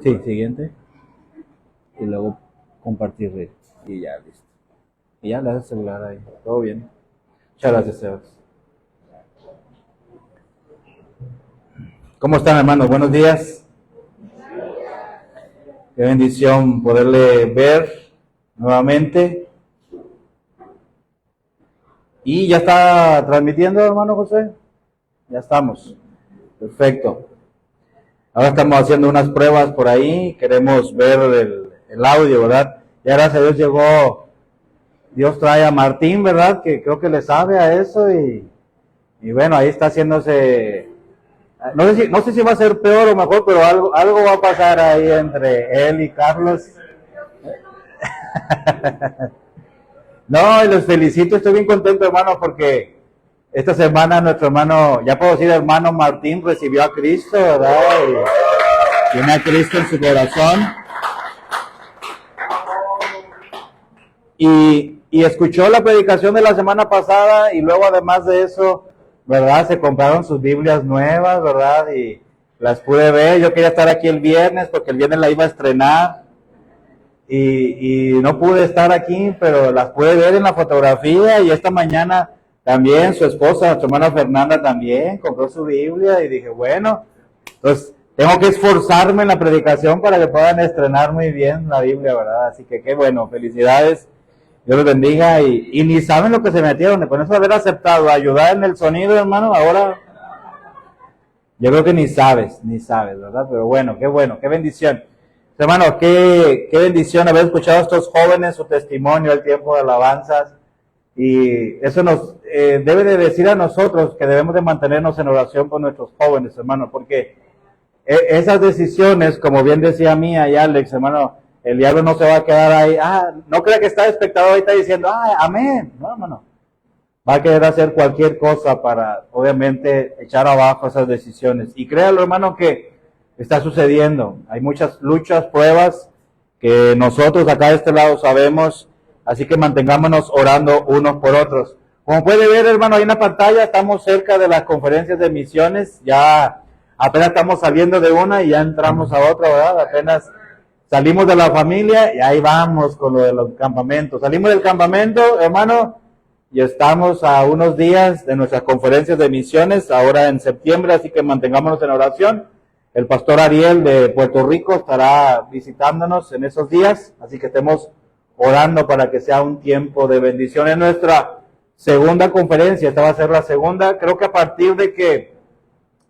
Sí, siguiente. Y luego compartir red. Y ya, listo. Y ya le das el celular ahí. Todo bien. Muchas gracias, Sebas. ¿Cómo están, hermanos? Buenos días. Qué bendición poderle ver nuevamente. ¿Y ya está transmitiendo, hermano José? Ya estamos. Perfecto. Ahora estamos haciendo unas pruebas por ahí. Queremos ver el audio, ¿verdad? Ya gracias a Dios llegó. Dios trae a Martín, ¿verdad? Que creo que le sabe a eso y bueno, ahí está haciéndose. No sé si va a ser peor o mejor, pero algo va a pasar ahí entre él y Carlos. No, y los felicito, estoy bien contento, hermano, porque esta semana nuestro hermano, ya puedo decir hermano Martín, recibió a Cristo, ¿verdad? Y tiene a Cristo en su corazón. Y escuchó la predicación de la semana pasada y luego además de eso, ¿verdad? Se compraron sus Biblias nuevas, ¿verdad? Y las pude ver. Yo quería estar aquí el viernes porque el viernes la iba a estrenar y no pude estar aquí, pero las pude ver en la fotografía y esta mañana también su esposa, su hermana Fernanda también compró su Biblia y dije, bueno, entonces tengo que esforzarme en la predicación para que puedan estrenar muy bien la Biblia, ¿verdad? Así que qué bueno, felicidades. Dios los bendiga y ni saben lo que se metieron, con eso de haber aceptado ayudar en el sonido, hermano, ahora yo creo que ni sabes, ¿verdad? Pero bueno, qué bendición. Hermano, qué bendición haber escuchado a estos jóvenes, su testimonio, el tiempo de alabanzas, y eso nos debe de decir a nosotros que debemos de mantenernos en oración por nuestros jóvenes, hermano, porque esas decisiones, como bien decía Mía y Alex, hermano, el diablo no se va a quedar ahí, no crea que está espectador ahorita diciendo, amén, no, hermano, va a querer hacer cualquier cosa para, obviamente, echar abajo esas decisiones, y créalo, hermano, que está sucediendo, hay muchas luchas, pruebas, que nosotros acá de este lado sabemos, así que mantengámonos orando unos por otros. Como puede ver, hermano, ahí en la pantalla, estamos cerca de las conferencias de misiones, ya apenas estamos saliendo de una y ya entramos a otra, ¿verdad? Apenas salimos de la familia y ahí vamos con lo de los campamentos. Salimos del campamento, hermano, y estamos a unos días de nuestras conferencias de misiones, ahora en septiembre, así que mantengámonos en oración. El pastor Ariel de Puerto Rico estará visitándonos en esos días, así que estemos orando para que sea un tiempo de bendición. En nuestra segunda conferencia, esta va a ser la segunda, creo que a partir de que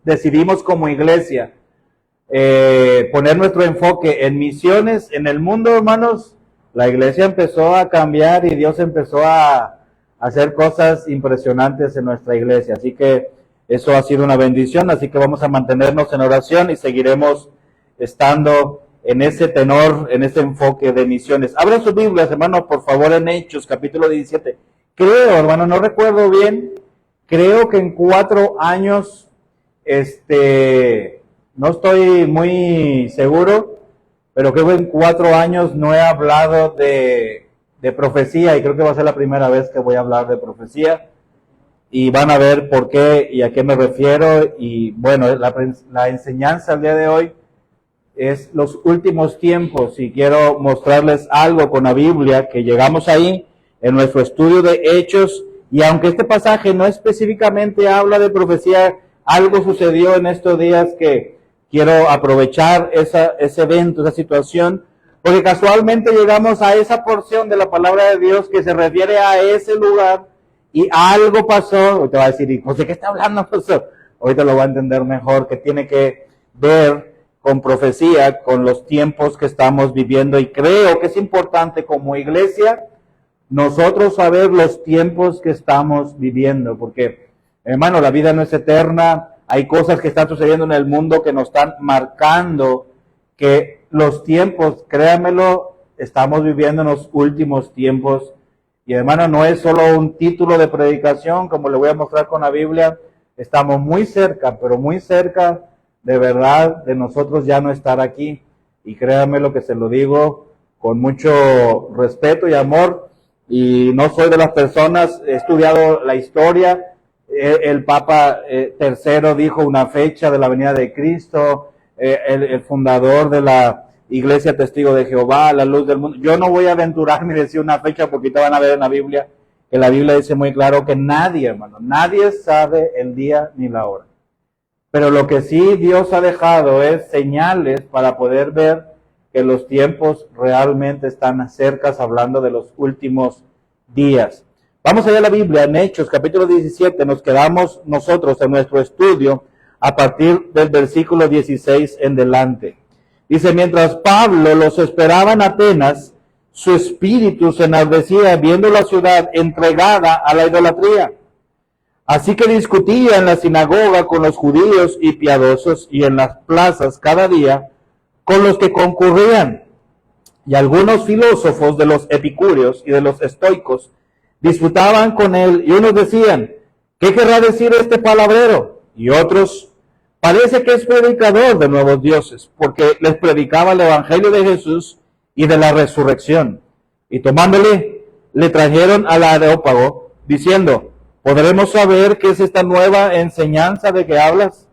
decidimos como iglesia poner nuestro enfoque en misiones en el mundo, hermanos, la iglesia empezó a cambiar y Dios empezó a hacer cosas impresionantes en nuestra iglesia, así que eso ha sido una bendición, así que vamos a mantenernos en oración y seguiremos estando en ese tenor, en ese enfoque de misiones. Abran sus Biblias, hermanos, por favor, en Hechos, capítulo 17. Creo, hermano, no recuerdo bien, creo que en 4 años, no estoy muy seguro, pero creo que en 4 años no he hablado de profecía y creo que va a ser la primera vez que voy a hablar de profecía. Y van a ver por qué y a qué me refiero. Y bueno, la enseñanza el día de hoy es los últimos tiempos y quiero mostrarles algo con la Biblia que llegamos ahí en nuestro estudio de Hechos. Y aunque este pasaje no específicamente habla de profecía, algo sucedió en estos días que quiero aprovechar ese evento, esa situación, porque casualmente llegamos a esa porción de la palabra de Dios que se refiere a ese lugar. Y algo pasó, te va a decir, José, ¿qué está hablando, pastor? Ahorita lo va a entender mejor, que tiene que ver con profecía, con los tiempos que estamos viviendo. Y creo que es importante como iglesia nosotros saber los tiempos que estamos viviendo, porque, hermano, la vida no es eterna, hay cosas que están sucediendo en el mundo que nos están marcando que los tiempos, créanmelo, estamos viviendo en los últimos tiempos. Y hermano, no es solo un título de predicación, como le voy a mostrar con la Biblia, estamos muy cerca, pero muy cerca de verdad de nosotros ya no estar aquí. Y créanme lo que se lo digo con mucho respeto y amor, y no soy de las personas, he estudiado la historia, el Papa III dijo una fecha de la venida de Cristo, el fundador de la Iglesia Testigo de Jehová, la luz del mundo. Yo no voy a aventurarme y decir una fecha porque te van a ver en la Biblia, que la Biblia dice muy claro que nadie, hermano, nadie sabe el día ni la hora. Pero lo que sí Dios ha dejado es señales para poder ver que los tiempos realmente están cerca, hablando de los últimos días. Vamos allá a la Biblia, en Hechos, capítulo 17, nos quedamos nosotros en nuestro estudio a partir del versículo 16 en delante. Dice, mientras Pablo los esperaba en Atenas, su espíritu se enardecía viendo la ciudad entregada a la idolatría. Así que discutía en la sinagoga con los judíos y piadosos y en las plazas cada día con los que concurrían. Y algunos filósofos de los epicúreos y de los estoicos disputaban con él y unos decían, ¿qué querrá decir este palabrero? Y otros, parece que es predicador de nuevos dioses, porque les predicaba el evangelio de Jesús y de la resurrección. Y tomándole, le trajeron al Areópago, diciendo, ¿podremos saber qué es esta nueva enseñanza de que hablas?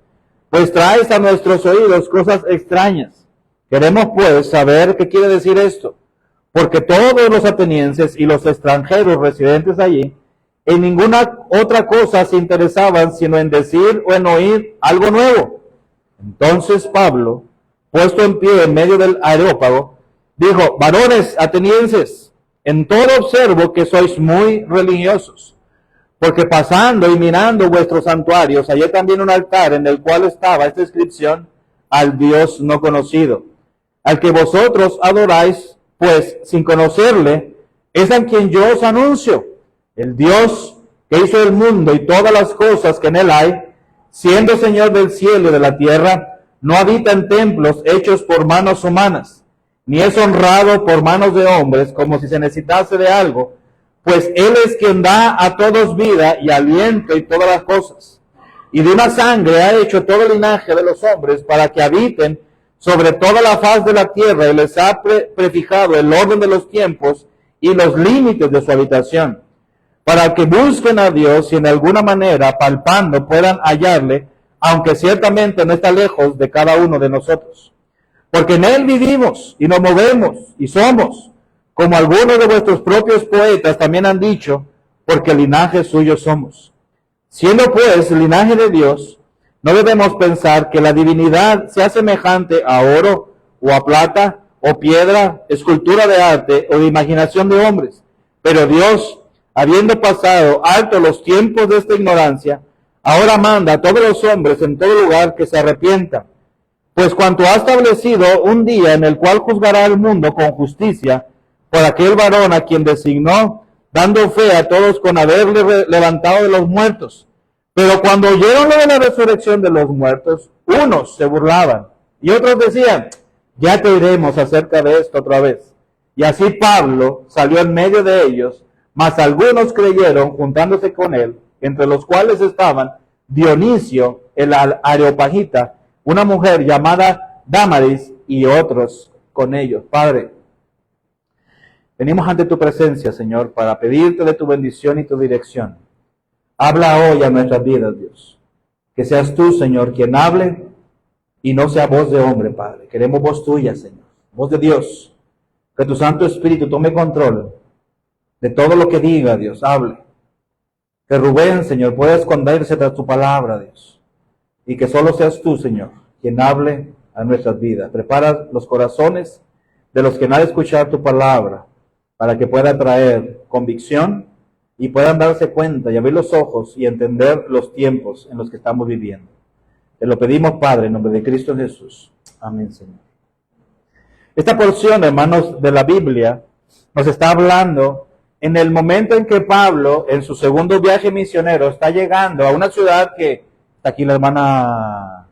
Pues traes a nuestros oídos cosas extrañas. Queremos pues saber qué quiere decir esto, porque todos los atenienses y los extranjeros residentes allí, en ninguna otra cosa se interesaban sino en decir o en oír algo nuevo. Entonces Pablo, puesto en pie en medio del Areópago, dijo, varones atenienses, en todo observo que sois muy religiosos, porque pasando y mirando vuestros santuarios, hallé también un altar en el cual estaba esta inscripción, al Dios no conocido, al que vosotros adoráis, pues sin conocerle, es a quien yo os anuncio, el Dios que hizo el mundo y todas las cosas que en él hay, siendo Señor del cielo y de la tierra, no habita en templos hechos por manos humanas, ni es honrado por manos de hombres como si se necesitase de algo, pues Él es quien da a todos vida y aliento y todas las cosas. Y de una sangre ha hecho todo el linaje de los hombres para que habiten sobre toda la faz de la tierra y les ha prefijado el orden de los tiempos y los límites de su habitación, para que busquen a Dios y en alguna manera, palpando, puedan hallarle, aunque ciertamente no está lejos de cada uno de nosotros. Porque en Él vivimos y nos movemos y somos, como algunos de vuestros propios poetas también han dicho, porque linaje suyo somos. Siendo pues linaje de Dios, no debemos pensar que la divinidad sea semejante a oro o a plata o piedra, escultura de arte o de imaginación de hombres. Pero Dios, habiendo pasado alto los tiempos de esta ignorancia, ahora manda a todos los hombres en todo lugar que se arrepientan. Pues cuanto ha establecido un día en el cual juzgará al mundo con justicia, por aquel varón a quien designó, dando fe a todos con haberle levantado de los muertos. Pero cuando oyeron lo de la resurrección de los muertos, unos se burlaban y otros decían, ya te diremos acerca de esto otra vez. Y así Pablo salió en medio de ellos, mas algunos creyeron juntándose con él, entre los cuales estaban Dionisio, el Areopagita, una mujer llamada Dámaris y otros con ellos. Padre, venimos ante tu presencia, Señor, para pedirte de tu bendición y tu dirección. Habla hoy a nuestras vidas, Dios. Que seas tú, Señor, quien hable y no sea voz de hombre, Padre. Queremos voz tuya, Señor, voz de Dios. Que tu Santo Espíritu tome control de todo lo que diga, Dios, hable. Que Rubén, Señor, pueda esconderse tras tu palabra, Dios. Y que solo seas tú, Señor, quien hable a nuestras vidas. Prepara los corazones de los que no han escuchado tu palabra, para que pueda traer convicción y puedan darse cuenta y abrir los ojos y entender los tiempos en los que estamos viviendo. Te lo pedimos, Padre, en nombre de Cristo Jesús. Amén, Señor. Esta porción, hermanos, de la Biblia nos está hablando en el momento en que Pablo, en su segundo viaje misionero, está llegando a una ciudad que está aquí la hermana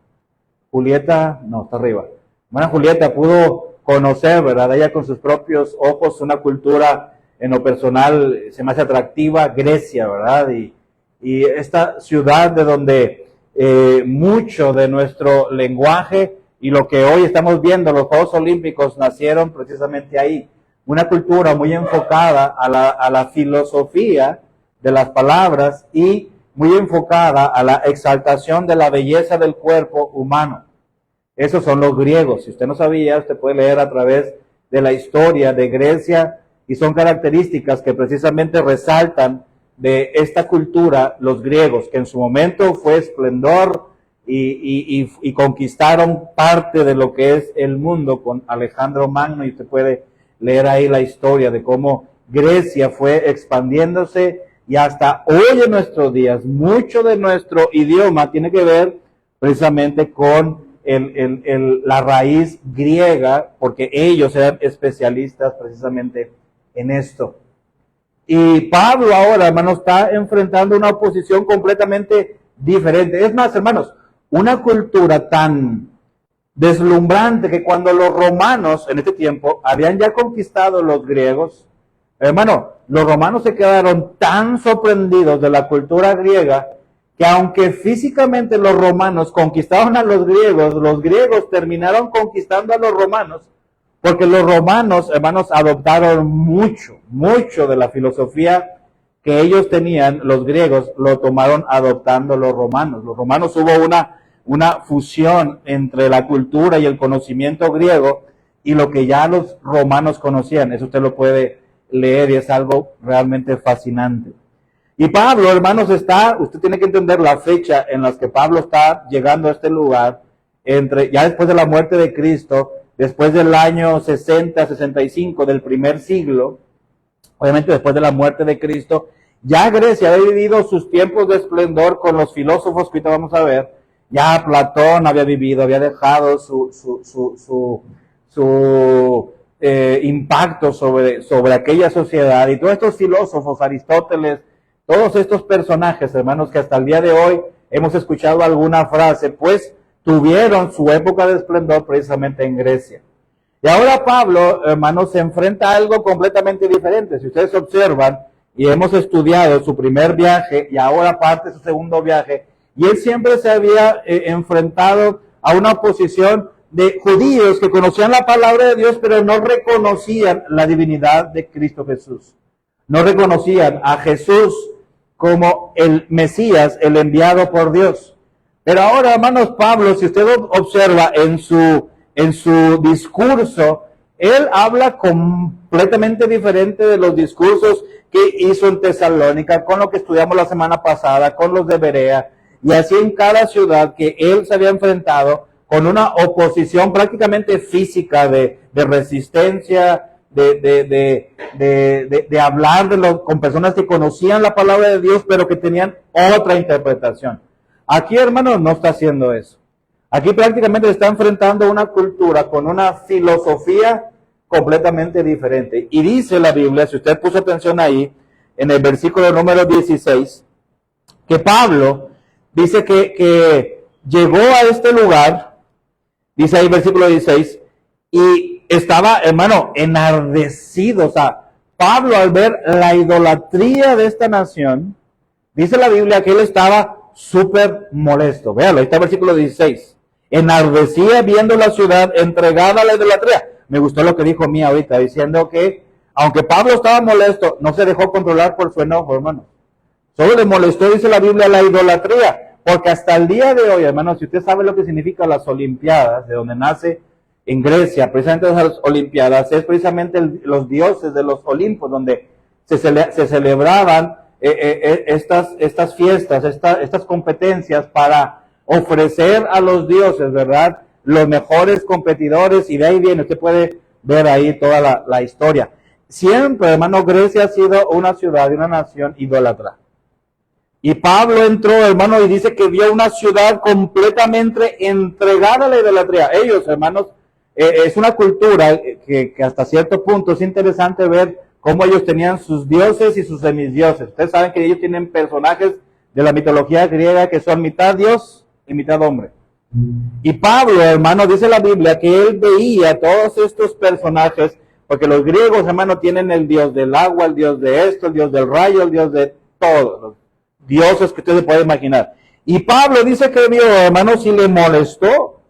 Julieta, no, está arriba. La hermana Julieta pudo conocer, ¿verdad? Ella con sus propios ojos una cultura en lo personal se me hace atractiva, Grecia, ¿verdad? Y esta ciudad de donde mucho de nuestro lenguaje y lo que hoy estamos viendo, los Juegos Olímpicos, nacieron precisamente ahí. Una cultura muy enfocada a la filosofía de las palabras y muy enfocada a la exaltación de la belleza del cuerpo humano. Esos son los griegos. Si usted no sabía, usted puede leer a través de la historia de Grecia y son características que precisamente resaltan de esta cultura los griegos, que en su momento fue esplendor y conquistaron parte de lo que es el mundo con Alejandro Magno, y usted puede leer ahí la historia de cómo Grecia fue expandiéndose y hasta hoy en nuestros días mucho de nuestro idioma tiene que ver precisamente con la raíz griega, porque ellos eran especialistas precisamente en esto. Y Pablo ahora, hermanos, está enfrentando una oposición completamente diferente. Es más, hermanos, una cultura tan deslumbrante que cuando los romanos en este tiempo habían ya conquistado los griegos, hermano, los romanos se quedaron tan sorprendidos de la cultura griega que aunque físicamente los romanos conquistaron a los griegos terminaron conquistando a los romanos, porque los romanos, hermanos, adoptaron mucho de la filosofía que ellos tenían, los griegos lo tomaron adoptando los romanos. Los romanos hubo una fusión entre la cultura y el conocimiento griego y lo que ya los romanos conocían. Eso usted lo puede leer y es algo realmente fascinante. Y Pablo, hermanos, usted tiene que entender la fecha en la que Pablo está llegando a este lugar, ya después de la muerte de Cristo, después del año 60, 65 del primer siglo, obviamente después de la muerte de Cristo, ya Grecia había vivido sus tiempos de esplendor con los filósofos que ahorita vamos a ver. Ya Platón había vivido, había dejado su impacto sobre aquella sociedad, y todos estos filósofos, Aristóteles, todos estos personajes, hermanos, que hasta el día de hoy hemos escuchado alguna frase, pues tuvieron su época de esplendor precisamente en Grecia. Y ahora Pablo, hermanos, se enfrenta a algo completamente diferente. Si ustedes observan, y hemos estudiado su primer viaje y ahora parte de su segundo viaje, y él siempre se había enfrentado a una oposición de judíos que conocían la palabra de Dios, pero no reconocían la divinidad de Cristo Jesús. No reconocían a Jesús como el Mesías, el enviado por Dios. Pero ahora, hermanos, Pablo, si usted observa en su discurso, él habla completamente diferente de los discursos que hizo en Tesalónica, con lo que estudiamos la semana pasada, con los de Berea, y así en cada ciudad que él se había enfrentado con una oposición prácticamente física de resistencia, de hablar con personas que conocían la palabra de Dios, pero que tenían otra interpretación. Aquí, hermanos, no está haciendo eso. Aquí prácticamente está enfrentando una cultura con una filosofía completamente diferente. Y dice la Biblia, si usted puso atención ahí, en el versículo número 16, que Pablo dice que llegó a este lugar, dice ahí versículo 16, y estaba, hermano, enardecido. O sea, Pablo, al ver la idolatría de esta nación, dice la Biblia que él estaba súper molesto. Véalo, ahí está el versículo 16. Enardecía viendo la ciudad entregada a la idolatría. Me gustó lo que dijo Mía ahorita, diciendo que, aunque Pablo estaba molesto, no se dejó controlar por su enojo, hermano. Solo le molestó, dice la Biblia, la idolatría. Porque hasta el día de hoy, hermano, si usted sabe lo que significa las Olimpiadas, de donde nace en Grecia, precisamente las Olimpiadas, es precisamente los dioses de los Olimpos, donde se celebraban estas fiestas, estas competencias para ofrecer a los dioses, ¿verdad?, los mejores competidores, y de ahí viene, usted puede ver ahí toda la historia. Siempre, hermano, Grecia ha sido una ciudad y una nación idólatra. Y Pablo entró, hermano, y dice que vio una ciudad completamente entregada a la idolatría. Ellos, hermanos, es una cultura que hasta cierto punto es interesante ver cómo ellos tenían sus dioses y sus semidioses. Ustedes saben que ellos tienen personajes de la mitología griega que son mitad Dios y mitad hombre. Y Pablo, hermano, dice la Biblia que él veía todos estos personajes, porque los griegos, hermano, tienen el dios del agua, el dios de esto, el dios del rayo, el dios de todo, los dioses que usted se puede imaginar. Y Pablo dice que vio, hermano, si le molestó,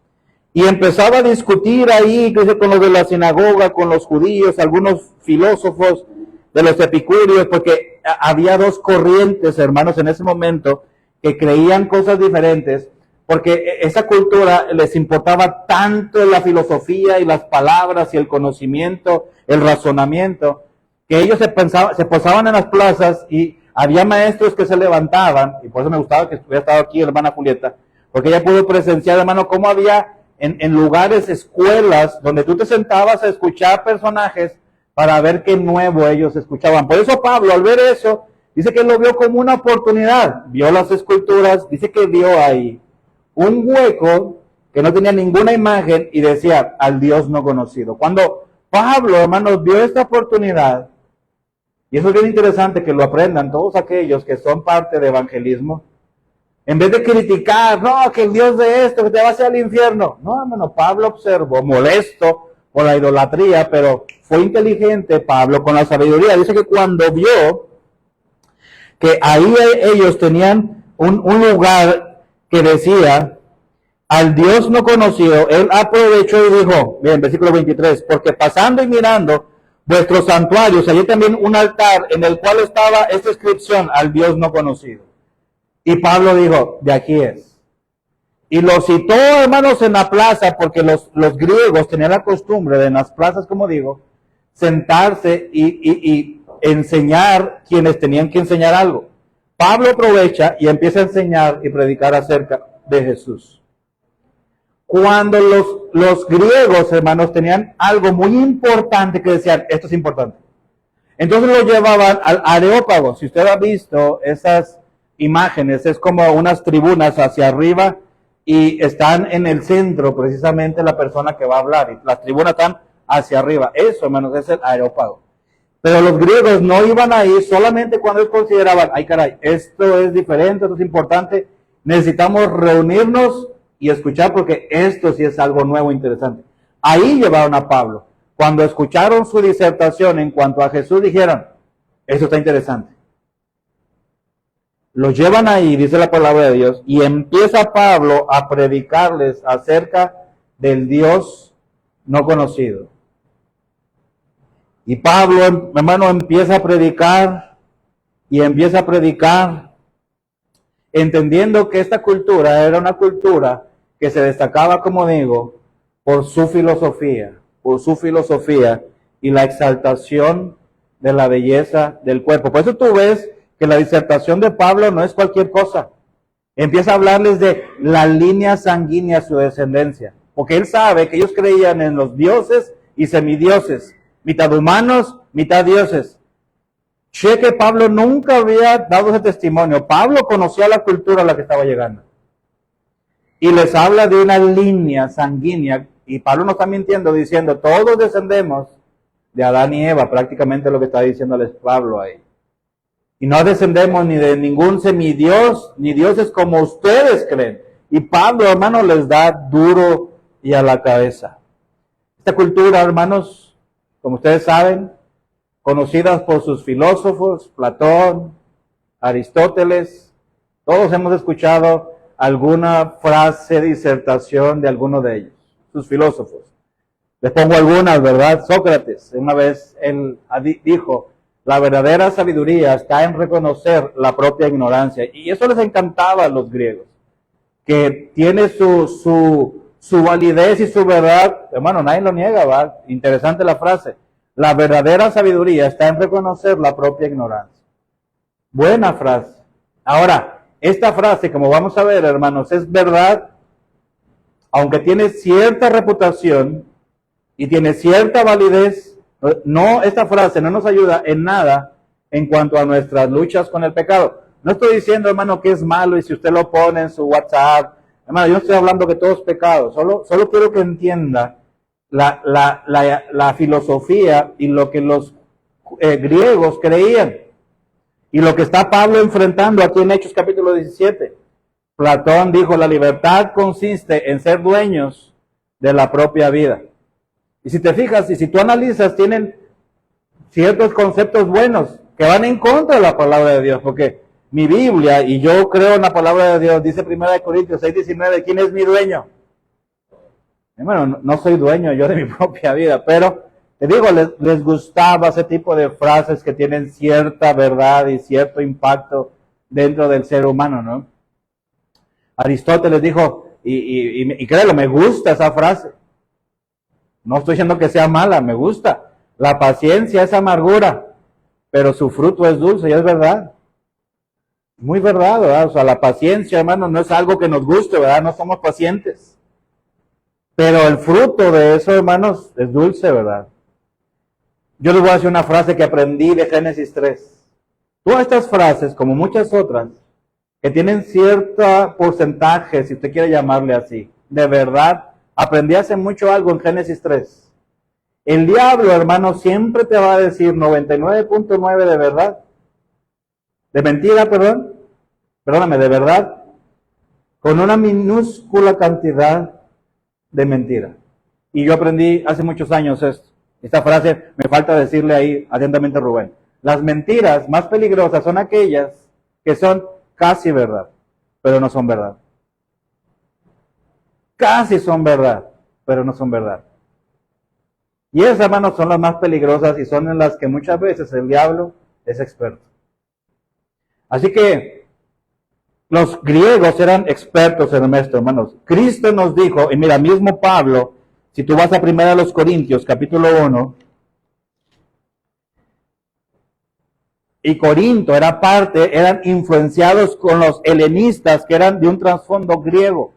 y empezaba a discutir ahí, con los de la sinagoga, con los judíos, algunos filósofos de los epicúreos, porque había dos corrientes, hermanos, en ese momento, que creían cosas diferentes, porque esa cultura les importaba tanto la filosofía y las palabras y el conocimiento, el razonamiento, que ellos se posaban en las plazas y había maestros que se levantaban, y por eso me gustaba que hubiera estado aquí hermana Julieta, porque ella pudo presenciar, hermano, cómo había en lugares, escuelas, donde tú te sentabas a escuchar personajes para ver qué nuevo ellos escuchaban. Por eso Pablo, al ver eso, dice que lo vio como una oportunidad, vio las esculturas, dice que vio ahí un hueco que no tenía ninguna imagen y decía, al Dios no conocido. Cuando Pablo, hermanos, vio esta oportunidad, y eso es bien interesante que lo aprendan todos aquellos que son parte de evangelismo, en vez de criticar, no, que el Dios de esto, que te va hacia el infierno. No, hermano, Pablo observó, molesto por la idolatría, pero fue inteligente Pablo con la sabiduría. Dice que cuando vio que ahí ellos tenían un lugar que decía, al Dios no conocido, él aprovechó y dijo, bien, versículo 23, porque pasando y mirando vuestros santuarios, allí también un altar en el cual estaba esta inscripción, al Dios no conocido. Y Pablo dijo, de aquí es. Y lo citó, hermanos, en la plaza, porque los griegos tenían la costumbre de en las plazas, como digo, sentarse y enseñar quienes tenían que enseñar algo. Pablo aprovecha y empieza a enseñar y predicar acerca de Jesús. Cuando los griegos, hermanos, tenían algo muy importante que decían, esto es importante. Entonces lo llevaban al Areópago. Si usted ha visto esas imágenes, es como unas tribunas hacia arriba y están en el centro precisamente la persona que va a hablar. Y las tribunas están hacia arriba. Eso, hermanos, es el Areópago. Pero los griegos no iban ahí solamente cuando ellos consideraban, ay caray, esto es diferente, esto es importante, necesitamos reunirnos y escuchar porque esto sí es algo nuevo e interesante. Ahí llevaron a Pablo. Cuando escucharon su disertación en cuanto a Jesús, dijeron, esto está interesante. Lo llevan ahí, dice la palabra de Dios, y empieza Pablo a predicarles acerca del Dios no conocido. Y Pablo, hermano, empieza a predicar y empieza a predicar, entendiendo que esta cultura era una cultura que se destacaba, como digo, por su filosofía y la exaltación de la belleza del cuerpo. Por eso tú ves que la disertación de Pablo no es cualquier cosa. Empieza a hablarles de la línea sanguínea, su descendencia, porque él sabe que ellos creían en los dioses y semidioses, mitad humanos, mitad dioses. Cheque, Pablo nunca había dado ese testimonio. Pablo conocía la cultura a la que estaba llegando. Y les habla de una línea sanguínea. Y Pablo no está mintiendo diciendo, todos descendemos de Adán y Eva, prácticamente lo que está diciéndoles Pablo ahí. Y no descendemos ni de ningún semidios, ni dioses como ustedes creen. Y Pablo, hermano, les da duro y a la cabeza. Esta cultura, hermanos, como ustedes saben, conocidas por sus filósofos, Platón, Aristóteles, todos hemos escuchado alguna frase, disertación de alguno de ellos, sus filósofos. Les pongo algunas, ¿verdad? Sócrates, una vez él dijo, la verdadera sabiduría está en reconocer la propia ignorancia. Y eso les encantaba a los griegos, que tiene su validez y su verdad. Hermano, nadie lo niega, ¿verdad? Interesante la frase. La verdadera sabiduría está en reconocer la propia ignorancia. Buena frase. Ahora, esta frase, como vamos a ver, hermanos, es verdad, aunque tiene cierta reputación y tiene cierta validez. No, esta frase no nos ayuda en nada en cuanto a nuestras luchas con el pecado. No estoy diciendo, hermano, que es malo y si usted lo pone en su WhatsApp. Hermano, yo no estoy hablando que todo es pecado. Solo quiero que entienda la filosofía y lo que los griegos creían. Y lo que está Pablo enfrentando aquí en Hechos capítulo 17. Platón dijo, la libertad consiste en ser dueños de la propia vida. Y si te fijas, y si tú analizas, tienen ciertos conceptos buenos que van en contra de la palabra de Dios, porque mi Biblia, y yo creo en la palabra de Dios, dice 1 Corintios 6:19, ¿quién es mi dueño? Bueno, no soy dueño yo de mi propia vida, pero te digo, les gustaba ese tipo de frases que tienen cierta verdad y cierto impacto dentro del ser humano, ¿no? Aristóteles dijo, y créelo, me gusta esa frase. No estoy diciendo que sea mala, me gusta. La paciencia es amargura, pero su fruto es dulce, y es verdad. Muy verdad, ¿verdad? O sea, la paciencia, hermano, no es algo que nos guste, ¿verdad? No somos pacientes. Pero el fruto de eso, hermanos, es dulce, ¿verdad? Yo les voy a decir una frase que aprendí de Génesis 3. Todas estas frases, como muchas otras, que tienen cierto porcentaje, si usted quiere llamarle así, de verdad, aprendí hace mucho algo en Génesis 3. El diablo, hermano, siempre te va a decir 99.9 de verdad. De mentira, perdóname, de verdad, con una minúscula cantidad de mentira. Y yo aprendí hace muchos años esto. Esta frase me falta decirle ahí atentamente a Rubén. Las mentiras más peligrosas son aquellas que son casi verdad, pero no son verdad. Casi son verdad, pero no son verdad. Y esas, hermanos, son las más peligrosas y son en las que muchas veces el diablo es experto. Así que los griegos eran expertos en esto, hermanos. Cristo nos dijo, y mira, mismo Pablo, si tú vas a 1 Corintios, capítulo 1, y Corinto eran influenciados con los helenistas que eran de un trasfondo griego.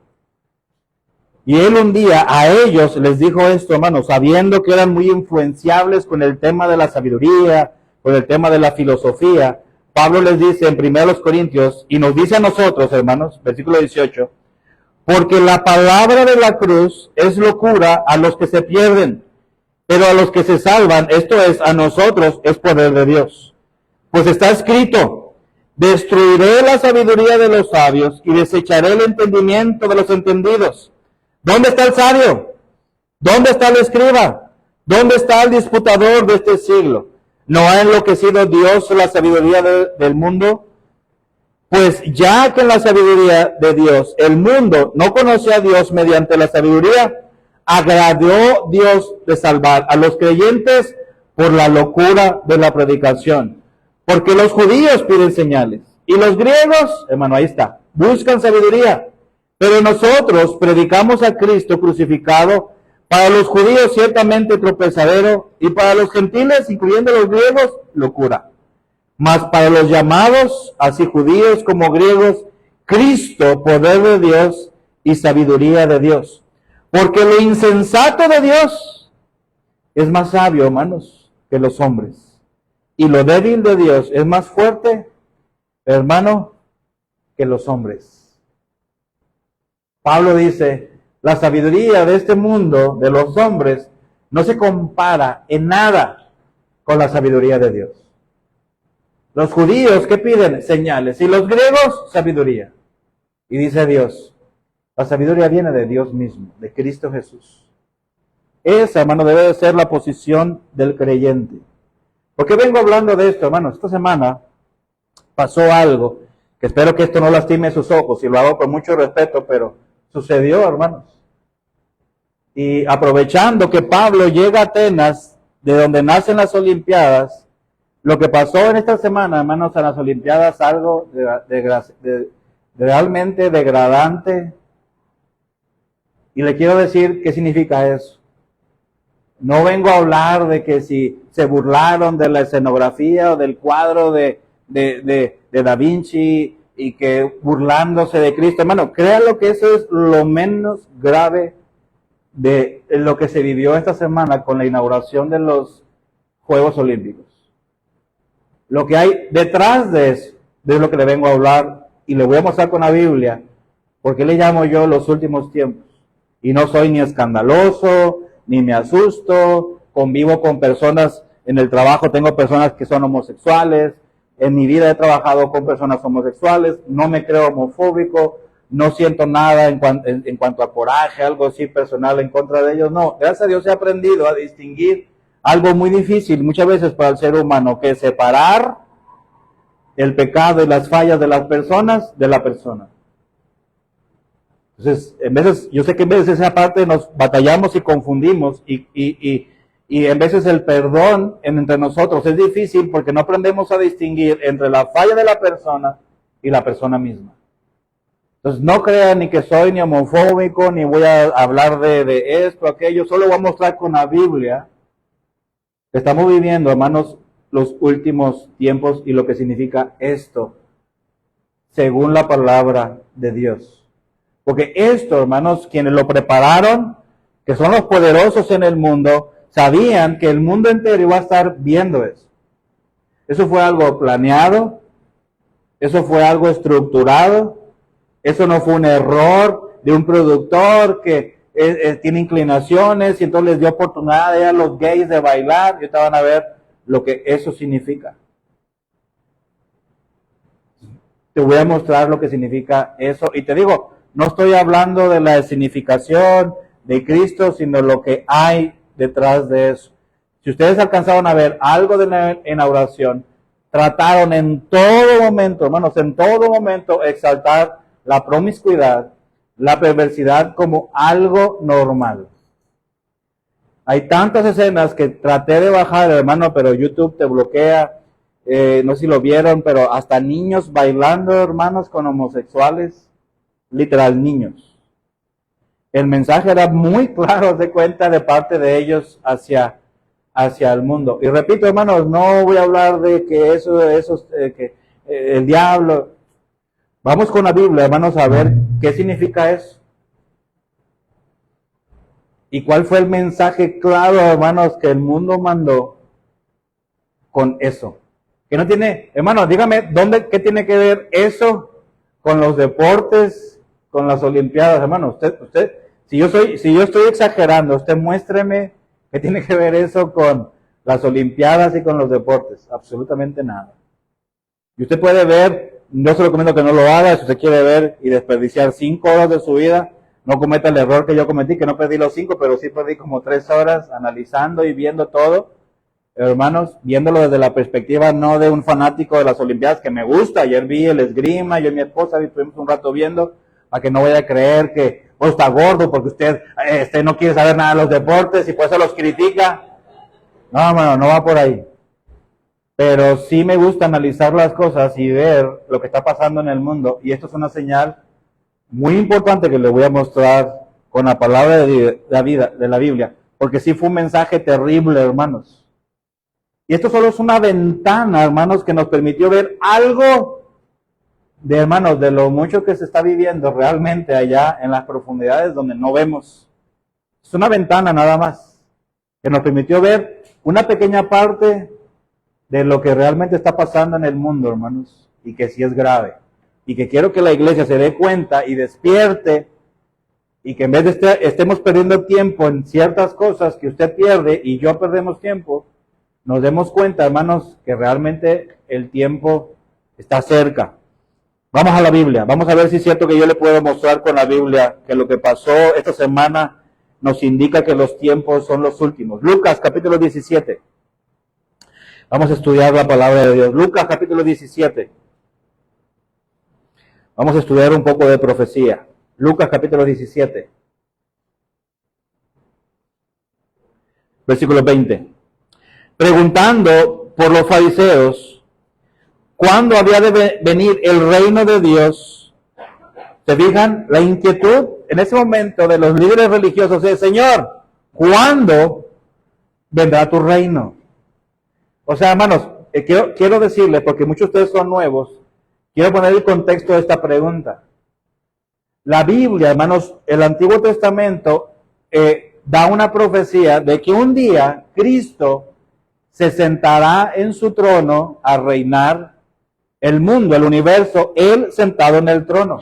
Y él un día a ellos les dijo esto, hermanos, sabiendo que eran muy influenciables con el tema de la sabiduría, con el tema de la filosofía. Pablo les dice en 1 Corintios, y nos dice a nosotros, hermanos, versículo 18, porque la palabra de la cruz es locura a los que se pierden, pero a los que se salvan, esto es, a nosotros, es poder de Dios. Pues está escrito, destruiré la sabiduría de los sabios y desecharé el entendimiento de los entendidos. ¿Dónde está el sabio? ¿Dónde está el escriba? ¿Dónde está el disputador de este siglo? ¿No ha enloquecido Dios la sabiduría del mundo? Pues ya que en la sabiduría de Dios el mundo no conoce a Dios mediante la sabiduría, agradó Dios de salvar a los creyentes por la locura de la predicación. Porque los judíos piden señales y los griegos, hermano, ahí está, buscan sabiduría. Pero nosotros predicamos a Cristo crucificado, para los judíos ciertamente tropezadero, y para los gentiles, incluyendo los griegos, locura. Mas para los llamados, así judíos como griegos, Cristo, poder de Dios y sabiduría de Dios. Porque lo insensato de Dios es más sabio, hermanos, que los hombres. Y lo débil de Dios es más fuerte, hermano, que los hombres. Pablo dice, la sabiduría de este mundo, de los hombres, no se compara en nada con la sabiduría de Dios. Los judíos, ¿qué piden? Señales. Y los griegos, sabiduría. Y dice Dios, la sabiduría viene de Dios mismo, de Cristo Jesús. Esa, hermano, debe de ser la posición del creyente. ¿Por qué vengo hablando de esto, hermano? Esta semana pasó algo, que espero que esto no lastime sus ojos, y lo hago con mucho respeto, pero sucedió, hermanos. Y aprovechando que Pablo llega a Atenas, de donde nacen las Olimpiadas, lo que pasó en esta semana, hermanos, en las Olimpiadas, algo realmente degradante. Y le quiero decir qué significa eso. No vengo a hablar de que si se burlaron de la escenografía o del cuadro de Da Vinci y que burlándose de Cristo. Hermano, créanlo que eso es lo menos grave de lo que se vivió esta semana con la inauguración de los Juegos Olímpicos. Lo que hay detrás de eso, de lo que le vengo a hablar, y le voy a mostrar con la Biblia, porque le llamo yo los últimos tiempos. Y no soy ni escandaloso, ni me asusto, convivo con personas en el trabajo, tengo personas que son homosexuales, en mi vida he trabajado con personas homosexuales, no me creo homofóbico, no siento nada en cuanto a coraje, algo así personal en contra de ellos. No, gracias a Dios he aprendido a distinguir algo muy difícil muchas veces para el ser humano, que es separar el pecado y las fallas de las personas de la persona. Entonces, en veces, yo sé que en veces esa parte nos batallamos y confundimos y en veces el perdón entre nosotros es difícil porque no aprendemos a distinguir entre la falla de la persona y la persona misma. Entonces no crean ni que soy ni homofóbico, ni voy a hablar de esto, aquello, solo voy a mostrar con la Biblia que estamos viviendo, hermanos, los últimos tiempos y lo que significa esto, según la palabra de Dios. Porque esto, hermanos, quienes lo prepararon, que son los poderosos en el mundo, sabían que el mundo entero iba a estar viendo eso. Eso fue algo planeado, eso fue algo estructurado, eso no fue un error de un productor que tiene inclinaciones y entonces les dio oportunidad a los gays de bailar y ahorita van a ver lo que eso significa. Te voy a mostrar lo que significa eso y te digo, no estoy hablando de la significación de Cristo, sino lo que hay detrás de eso. Si ustedes alcanzaron a ver algo de la inauguración, trataron en todo momento, hermanos, en todo momento exaltar la promiscuidad, la perversidad como algo normal. Hay tantas escenas que traté de bajar, hermano, pero YouTube te bloquea. No sé si lo vieron, pero hasta niños bailando, hermanos, con homosexuales. Literal, niños. El mensaje era muy claro, de cuenta, de parte de ellos hacia el mundo. Y repito, hermanos, no voy a hablar de que el diablo. Vamos con la Biblia, hermanos, a ver qué significa eso. ¿Y cuál fue el mensaje claro, hermanos, que el mundo mandó con eso? Que no tiene, hermanos, dígame, ¿qué tiene que ver eso con los deportes, con las olimpiadas, hermanos? Usted, si yo estoy exagerando, usted muéstreme qué tiene que ver eso con las olimpiadas y con los deportes. Absolutamente nada. Y usted puede ver, yo se lo recomiendo que no lo haga, si usted quiere ver y desperdiciar 5 horas de su vida, no cometa el error que yo cometí, que no perdí los 5, pero sí perdí como 3 horas analizando y viendo todo. Hermanos, viéndolo desde la perspectiva no de un fanático de las olimpiadas, que me gusta. Ayer vi el esgrima, yo y mi esposa estuvimos un rato viendo, para que no vaya a creer que está gordo porque usted no quiere saber nada de los deportes y por eso los critica. No, hermano, no va por ahí. Pero sí me gusta analizar las cosas y ver lo que está pasando en el mundo. Y esto es una señal muy importante que les voy a mostrar con la palabra de la Biblia. Porque sí fue un mensaje terrible, hermanos. Y esto solo es una ventana, hermanos, que nos permitió ver algo de, hermanos, de lo mucho que se está viviendo realmente allá en las profundidades donde no vemos. Es una ventana nada más, que nos permitió ver una pequeña parte de lo que realmente está pasando en el mundo, hermanos, y que sí es grave. Y que quiero que la iglesia se dé cuenta y despierte, y que en vez de estemos perdiendo tiempo en ciertas cosas que usted pierde y yo perdemos tiempo, nos demos cuenta, hermanos, que realmente el tiempo está cerca. Vamos a la Biblia, vamos a ver si es cierto que yo le puedo mostrar con la Biblia que lo que pasó esta semana nos indica que los tiempos son los últimos. Lucas capítulo 17. Vamos a estudiar la palabra de Dios. Lucas capítulo 17. Vamos a estudiar un poco de profecía. Lucas capítulo 17. Versículo 20. Preguntando por los fariseos, ¿cuándo había de venir el reino de Dios? ¿Se fijan? La inquietud en ese momento de los líderes religiosos es, Señor, ¿cuándo vendrá tu reino? O sea, hermanos, quiero decirles, porque muchos de ustedes son nuevos, quiero poner el contexto de esta pregunta. La Biblia, hermanos, el Antiguo Testamento da una profecía de que un día Cristo se sentará en su trono a reinar el mundo, el universo, Él sentado en el trono.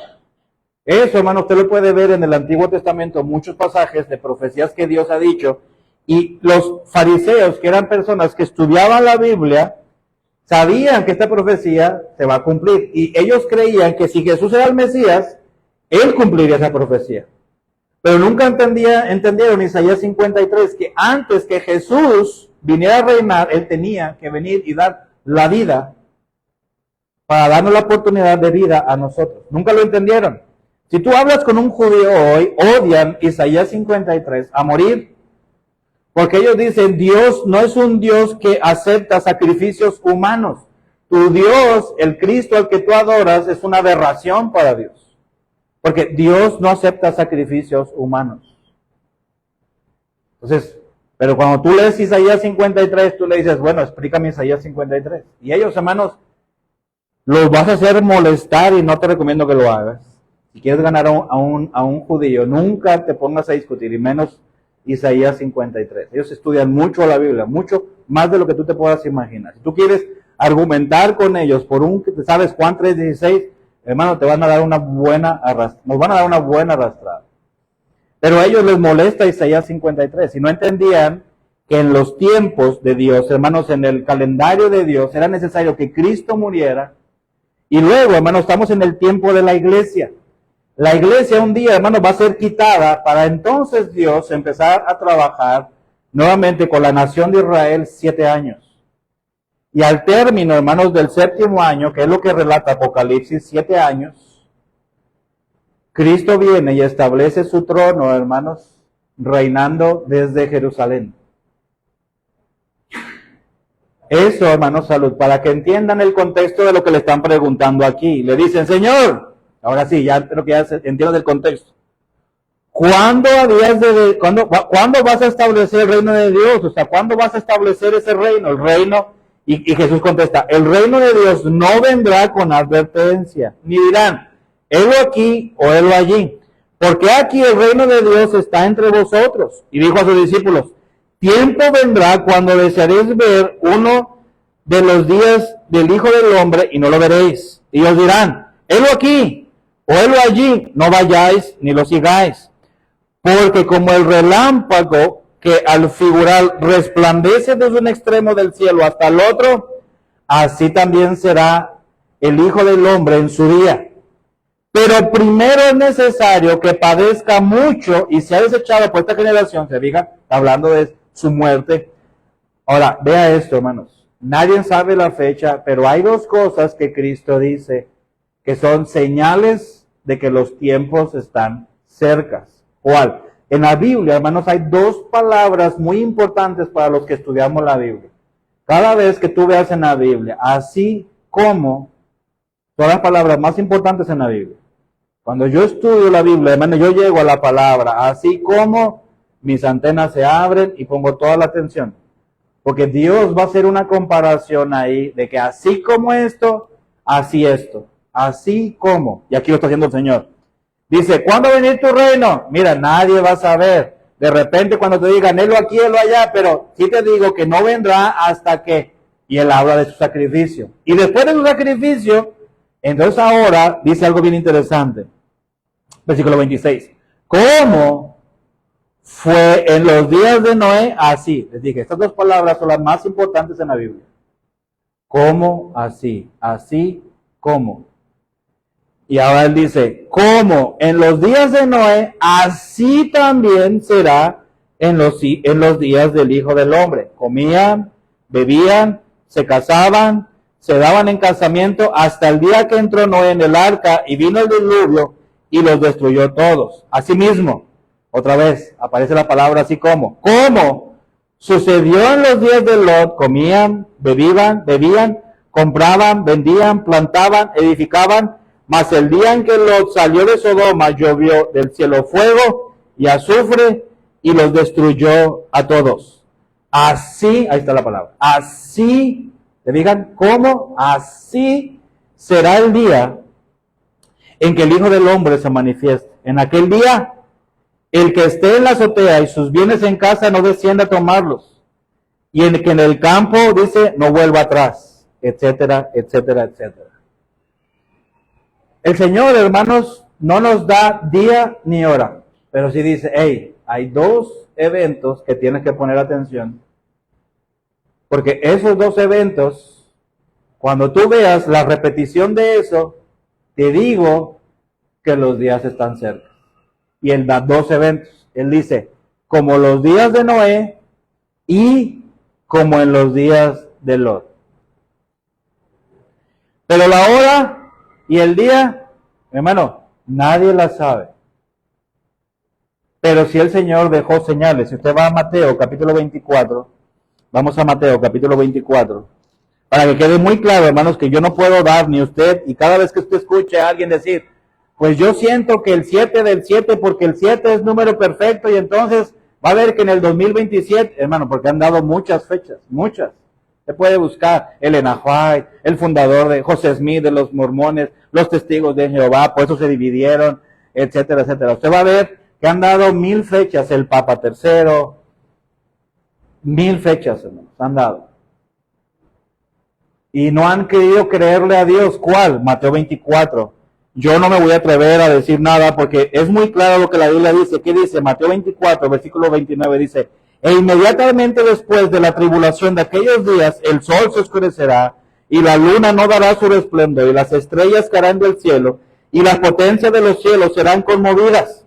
Eso, hermano, usted lo puede ver en el Antiguo Testamento, muchos pasajes de profecías que Dios ha dicho, y los fariseos, que eran personas que estudiaban la Biblia, sabían que esta profecía se va a cumplir, y ellos creían que si Jesús era el Mesías, Él cumpliría esa profecía. Pero nunca entendieron Isaías 53, que antes que Jesús viniera a reinar, Él tenía que venir y dar la vida para darnos la oportunidad de vida a nosotros. Nunca lo entendieron. Si tú hablas con un judío hoy, odian Isaías 53 a morir, porque ellos dicen, Dios no es un Dios que acepta sacrificios humanos. Tu Dios, el Cristo al que tú adoras, es una aberración para Dios. Porque Dios no acepta sacrificios humanos. Entonces, pero cuando tú lees Isaías 53, tú le dices, bueno, explícame Isaías 53. Y ellos, hermanos, los vas a hacer molestar y no te recomiendo que lo hagas. Si quieres ganar a un judío, nunca te pongas a discutir, y menos Isaías 53. Ellos estudian mucho la Biblia, mucho más de lo que tú te puedas imaginar. Si tú quieres argumentar con ellos por ¿sabes Juan 3:16? Hermano, te van a dar nos van a dar una buena arrastrada. Pero a ellos les molesta Isaías 53, y no entendían que en los tiempos de Dios, hermanos, en el calendario de Dios, era necesario que Cristo muriera, y luego, hermanos, estamos en el tiempo de la iglesia. La iglesia un día, hermanos, va a ser quitada para entonces Dios empezar a trabajar nuevamente con la nación de Israel 7 años. Y al término, hermanos, del 7º año, que es lo que relata Apocalipsis, 7 años, Cristo viene y establece su trono, hermanos, reinando desde Jerusalén. Eso, hermanos, salud, para que entiendan el contexto de lo que le están preguntando aquí. Le dicen, Señor, ahora sí, ya creo que ya entiendes el contexto. ¿Cuándo vas a establecer el reino de Dios? O sea, ¿cuándo vas a establecer ese reino? El reino, y Jesús contesta, el reino de Dios no vendrá con advertencia, ni dirán, helo aquí o helo allí, porque aquí el reino de Dios está entre vosotros. Y dijo a sus discípulos, tiempo vendrá cuando desearéis ver uno de los días del Hijo del Hombre y no lo veréis. Y os dirán, helo aquí o helo allí, no vayáis ni lo sigáis. Porque como el relámpago que al figurar resplandece desde un extremo del cielo hasta el otro, así también será el Hijo del Hombre en su día. Pero primero es necesario que padezca mucho y sea desechado por esta generación, se diga, hablando de su muerte. Ahora, vea esto, hermanos. Nadie sabe la fecha, pero hay 2 cosas que Cristo dice que son señales de que los tiempos están cerca. ¿Cuál? En la Biblia, hermanos, hay 2 palabras muy importantes para los que estudiamos la Biblia. Cada vez que tú veas en la Biblia, así como, son las palabras más importantes en la Biblia. Cuando yo estudio la Biblia, hermano, yo llego a la palabra, así como, mis antenas se abren y pongo toda la atención. Porque Dios va a hacer una comparación ahí de que así como esto, así esto. Así como, y aquí lo está haciendo el Señor. Dice, ¿cuándo va a venir tu reino? Mira, nadie va a saber. De repente cuando te digan, helo aquí, helo allá, pero sí te digo que no vendrá hasta que, y él habla de su sacrificio. Y después de su sacrificio, entonces ahora dice algo bien interesante. Versículo 26. ¿Cómo fue en los días de Noé? Así. Les dije, estas 2 palabras son las más importantes en la Biblia. ¿Cómo? Así. Así como. Y ahora él dice, como en los días de Noé, así también será en los días del Hijo del Hombre. Comían, bebían, se casaban, se daban en casamiento hasta el día que entró Noé en el arca y vino el diluvio y los destruyó todos. Asimismo, otra vez aparece la palabra así como. ¿Cómo? Sucedió en los días de Lot, comían, bebían, compraban, vendían, plantaban, edificaban. Mas el día en que Lot salió de Sodoma, llovió del cielo fuego y azufre y los destruyó a todos. Así, ahí está la palabra, así, ¿te digan cómo? Así será el día en que el Hijo del Hombre se manifieste. En aquel día, el que esté en la azotea y sus bienes en casa no descienda a tomarlos. Y el que en el campo, dice, no vuelva atrás, etcétera, etcétera, etcétera. El Señor, hermanos, no nos da día ni hora, pero sí dice, hey, hay 2 eventos que tienes que poner atención, porque esos 2 eventos, cuando tú veas la repetición de eso, te digo que los días están cerca. Y él da 2 eventos. Él dice, como los días de Noé y como en los días de Lot. Pero la hora y el día, hermano, nadie la sabe. Pero si el Señor dejó señales, si usted va a Mateo capítulo 24, vamos a Mateo capítulo 24, para que quede muy claro, hermanos, que yo no puedo dar ni usted, y cada vez que usted escuche a alguien decir, Pues yo siento que el 7 del 7, porque el 7 es número perfecto, y entonces va a ver que en el 2027, hermano, porque han dado muchas fechas, muchas. Se puede buscar Elena White, el fundador de José Smith, de los mormones, los testigos de Jehová, por eso se dividieron, etcétera, etcétera. Usted va a ver que han dado 1000 fechas, el Papa III, 1000 fechas, hermanos, han dado. Y no han querido creerle a Dios. ¿Cuál? Mateo 24. Yo no me voy a atrever a decir nada porque es muy claro lo que la Biblia dice. ¿Qué dice? Mateo 24, versículo 29 dice: e inmediatamente después de la tribulación de aquellos días, el sol se oscurecerá, y la luna no dará su resplendor, y las estrellas caerán del cielo, y las potencias de los cielos serán conmovidas.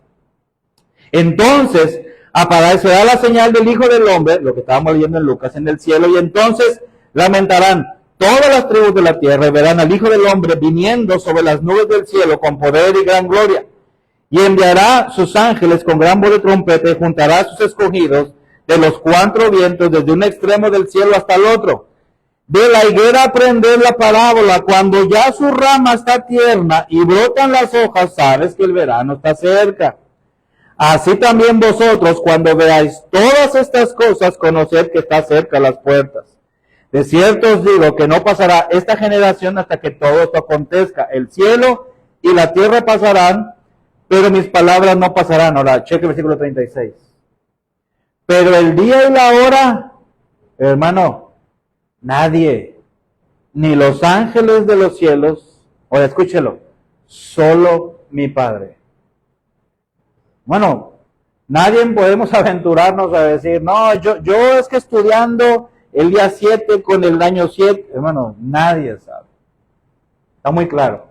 Entonces aparecerá la señal del Hijo del Hombre, lo que estábamos leyendo en Lucas, en el cielo, y entonces lamentarán todas las tribus de la tierra, y verán al Hijo del Hombre viniendo sobre las nubes del cielo con poder y gran gloria. Y enviará sus ángeles con gran voz de trompeta, y juntará a sus escogidos de los 4 vientos, desde un extremo del cielo hasta el otro. De la higuera aprender la parábola: cuando ya su rama está tierna y brotan las hojas, sabes que el verano está cerca. Así también vosotros, cuando veáis todas estas cosas, conoced que está cerca las puertas. De cierto os digo que no pasará esta generación hasta que todo esto acontezca. El cielo y la tierra pasarán, pero mis palabras no pasarán. Ahora, cheque el versículo 36. Pero el día y la hora, hermano, nadie, ni los ángeles de los cielos, ahora escúchelo, solo mi Padre. Bueno, nadie podemos aventurarnos a decir, no, yo es que estudiando el día 7 con el año 7, hermano, nadie sabe. Está muy claro.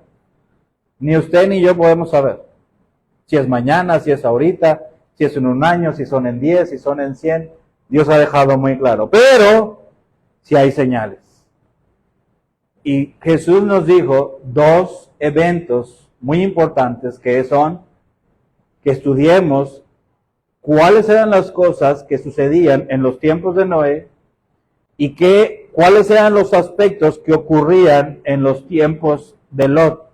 Ni usted ni yo podemos saber si es mañana, si es ahorita, si es en un año, si son en 10, si son en 100. Dios ha dejado muy claro. Pero si hay señales. Y Jesús nos dijo 2 eventos muy importantes que son que estudiemos cuáles eran las cosas que sucedían en los tiempos de Noé y cuáles eran los aspectos que ocurrían en los tiempos de Lot.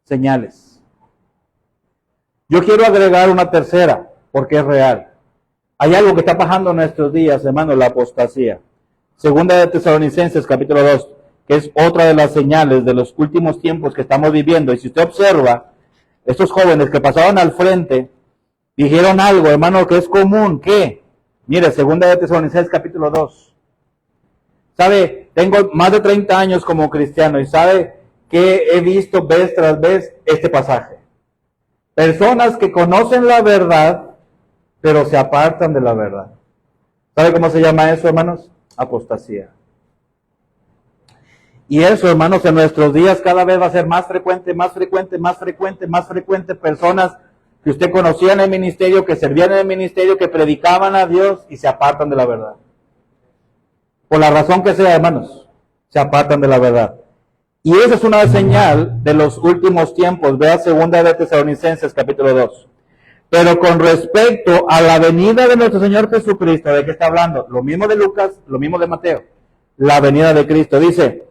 Señales. Yo quiero agregar una tercera, porque es real. Hay algo que está pasando en nuestros días, hermano, la apostasía. Segunda de Tesalonicenses, capítulo 2, que es otra de las señales de los últimos tiempos que estamos viviendo. Y si usted observa, estos jóvenes que pasaban al frente, dijeron algo, hermano, que es común. ¿Qué? Mire, segunda de Tesalonicenses, capítulo 2. ¿Sabe? Tengo más de 30 años como cristiano y sabe que he visto vez tras vez este pasaje. Personas que conocen la verdad, pero se apartan de la verdad. ¿Sabe cómo se llama eso, hermanos? Apostasía. Y eso, hermanos, en nuestros días cada vez va a ser más frecuente, más frecuente, más frecuente, más frecuente. Personas que usted conocía en el ministerio, que servían en el ministerio, que predicaban a Dios y se apartan de la verdad. Por la razón que sea, hermanos, se apartan de la verdad. Y esa es una señal de los últimos tiempos. Vea segunda de Tesalonicenses, capítulo 2. Pero con respecto a la venida de nuestro Señor Jesucristo, ¿de qué está hablando? Lo mismo de Lucas, lo mismo de Mateo. La venida de Cristo. Dice: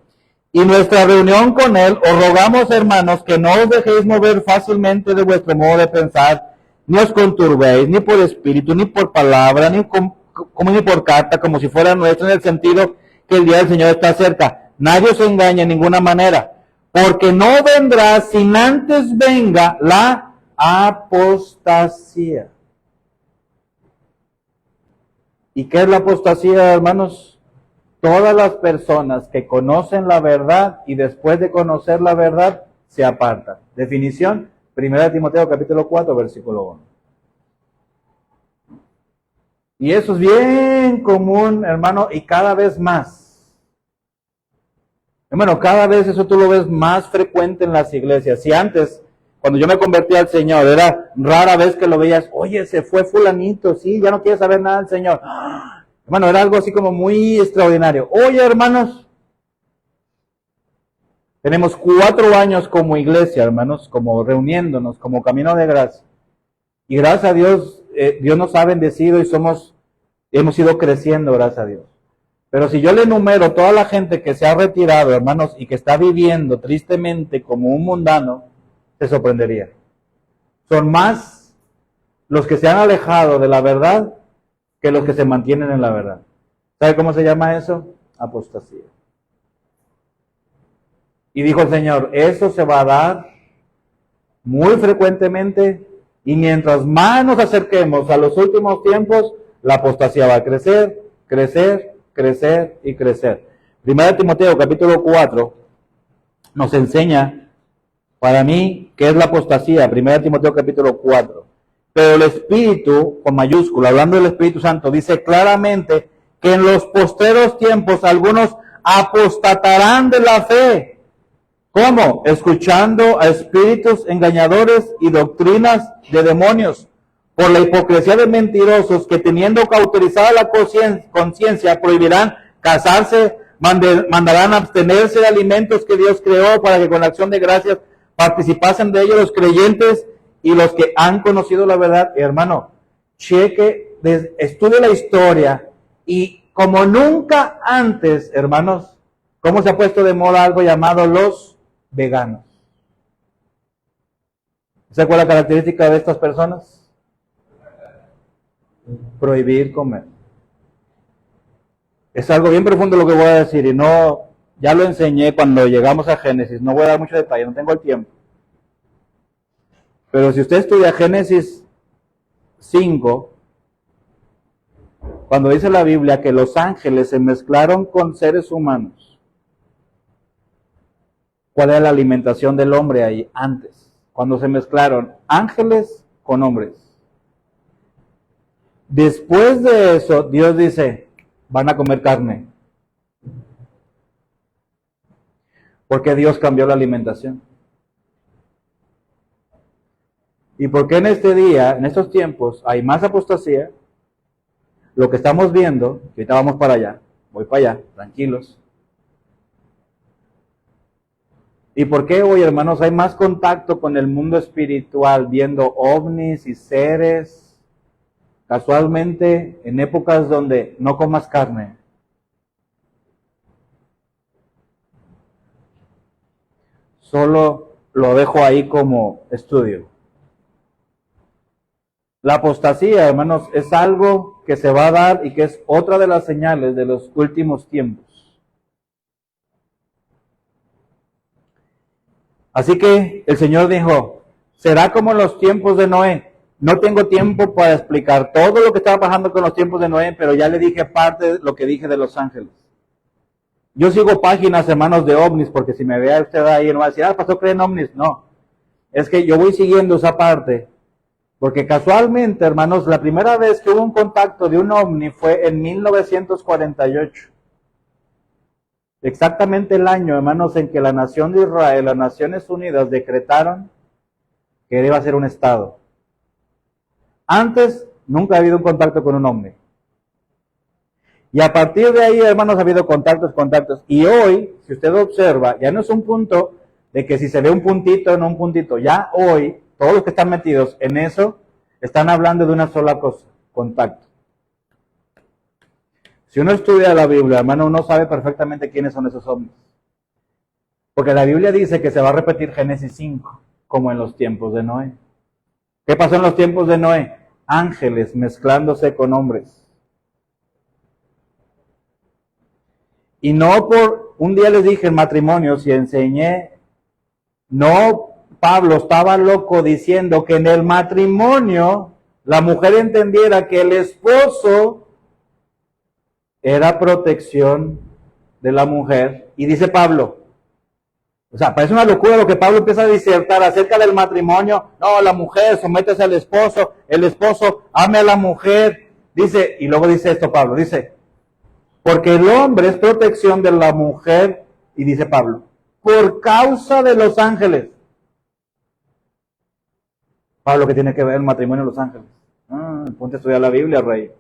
y nuestra reunión con Él, os rogamos, hermanos, que no os dejéis mover fácilmente de vuestro modo de pensar, ni os conturbéis, ni por espíritu, ni por palabra, ni por carta, como si fuera nuestra, en el sentido que el día del Señor está cerca. Nadie os engaña en ninguna manera, porque no vendrá sin antes venga la apostasía. ¿Y qué es la apostasía, hermanos? Todas las personas que conocen la verdad y después de conocer la verdad se apartan. Definición, 1 Timoteo capítulo 4, versículo 1. Y eso es bien común, hermano, y cada vez más. Hermano, cada vez eso tú lo ves más frecuente en las iglesias. Si antes, cuando yo me convertí al Señor, era rara vez que lo veías, oye, se fue fulanito, sí, ya no quiere saber nada del Señor. Hermano, era algo así como muy extraordinario. Oye, hermanos, tenemos 4 años como iglesia, hermanos, como reuniéndonos, como camino de gracia. Y gracias a Dios, Dios nos ha bendecido y hemos ido creciendo, gracias a Dios. Pero si yo le enumero toda la gente que se ha retirado, hermanos, y que está viviendo tristemente como un mundano, se sorprendería. Son más los que se han alejado de la verdad que los que se mantienen en la verdad. ¿Sabe cómo se llama eso? Apostasía. Y dijo el Señor, eso se va a dar muy frecuentemente, y mientras más nos acerquemos a los últimos tiempos, la apostasía va a crecer, crecer, crecer y crecer. Primera de Timoteo capítulo 4 nos enseña, para mí, qué es la apostasía. Primera de Timoteo capítulo 4. Pero el Espíritu, con mayúscula, hablando del Espíritu Santo, dice claramente que en los postreros tiempos algunos apostatarán de la fe. ¿Cómo? Escuchando a espíritus engañadores y doctrinas de demonios, por la hipocresía de mentirosos que, teniendo cauterizada la conciencia, prohibirán casarse, mandarán abstenerse de alimentos que Dios creó, para que con la acción de gracias participasen de ellos los creyentes y los que han conocido la verdad. Hermano, estudie la historia, y como nunca antes, hermanos, ¿cómo se ha puesto de moda algo llamado los veganos? ¿Sabe cuál es la característica de estas personas? Prohibir comer. Es algo bien profundo lo que voy a decir, y no, ya lo enseñé cuando llegamos a Génesis, no voy a dar mucho detalle, no tengo el tiempo. Pero si usted estudia Génesis 5, cuando dice la Biblia que los ángeles se mezclaron con seres humanos, ¿cuál era la alimentación del hombre ahí antes? Cuando se mezclaron ángeles con hombres. Después de eso, Dios dice, van a comer carne. Porque Dios cambió la alimentación. ¿Y por qué en este día, en estos tiempos, hay más apostasía? Lo que estamos viendo, que ahorita vamos para allá, voy para allá, tranquilos. ¿Y por qué hoy, hermanos, hay más contacto con el mundo espiritual, viendo ovnis y seres, casualmente en épocas donde no comas carne? Solo lo dejo ahí como estudio. La apostasía, hermanos, es algo que se va a dar y que es otra de las señales de los últimos tiempos. Así que el Señor dijo, será como en los tiempos de Noé. No tengo tiempo para explicar todo lo que estaba pasando con los tiempos de Noé, pero ya le dije parte de lo que dije de los ángeles. Yo sigo páginas, hermanos, de ovnis, porque si me vea usted ahí no va a decir, pastor, ¿cree en ovnis? No, es que yo voy siguiendo esa parte, porque casualmente, hermanos, la primera vez que hubo un contacto de un ovni fue en 1948. Exactamente el año, hermanos, en que la nación de Israel, las Naciones Unidas, decretaron que iba a ser un estado. Antes, nunca ha habido un contacto con un ovni. Y a partir de ahí, hermanos, ha habido contactos. Y hoy, si usted observa, ya no es un punto de que si se ve un puntito o no un puntito. Ya hoy, todos los que están metidos en eso, están hablando de una sola cosa, contacto. Si uno estudia la Biblia, hermano, uno sabe perfectamente quiénes son esos ovnis. Porque la Biblia dice que se va a repetir Génesis 5, como en los tiempos de Noé. ¿Qué pasó en los tiempos de Noé? Ángeles mezclándose con hombres. Y no por, un día les dije en matrimonios y enseñé, no, Pablo estaba loco diciendo que en el matrimonio la mujer entendiera que el esposo era protección de la mujer. Y dice Pablo, o sea, parece una locura lo que Pablo empieza a disertar acerca del matrimonio. No, la mujer sométese al esposo, el esposo ame a la mujer. Dice, y luego dice esto Pablo, dice, porque el hombre es protección de la mujer, y dice Pablo, por causa de los ángeles. Pablo, ¿qué tiene que ver el matrimonio de los ángeles? Ponte a estudiar la Biblia, rey.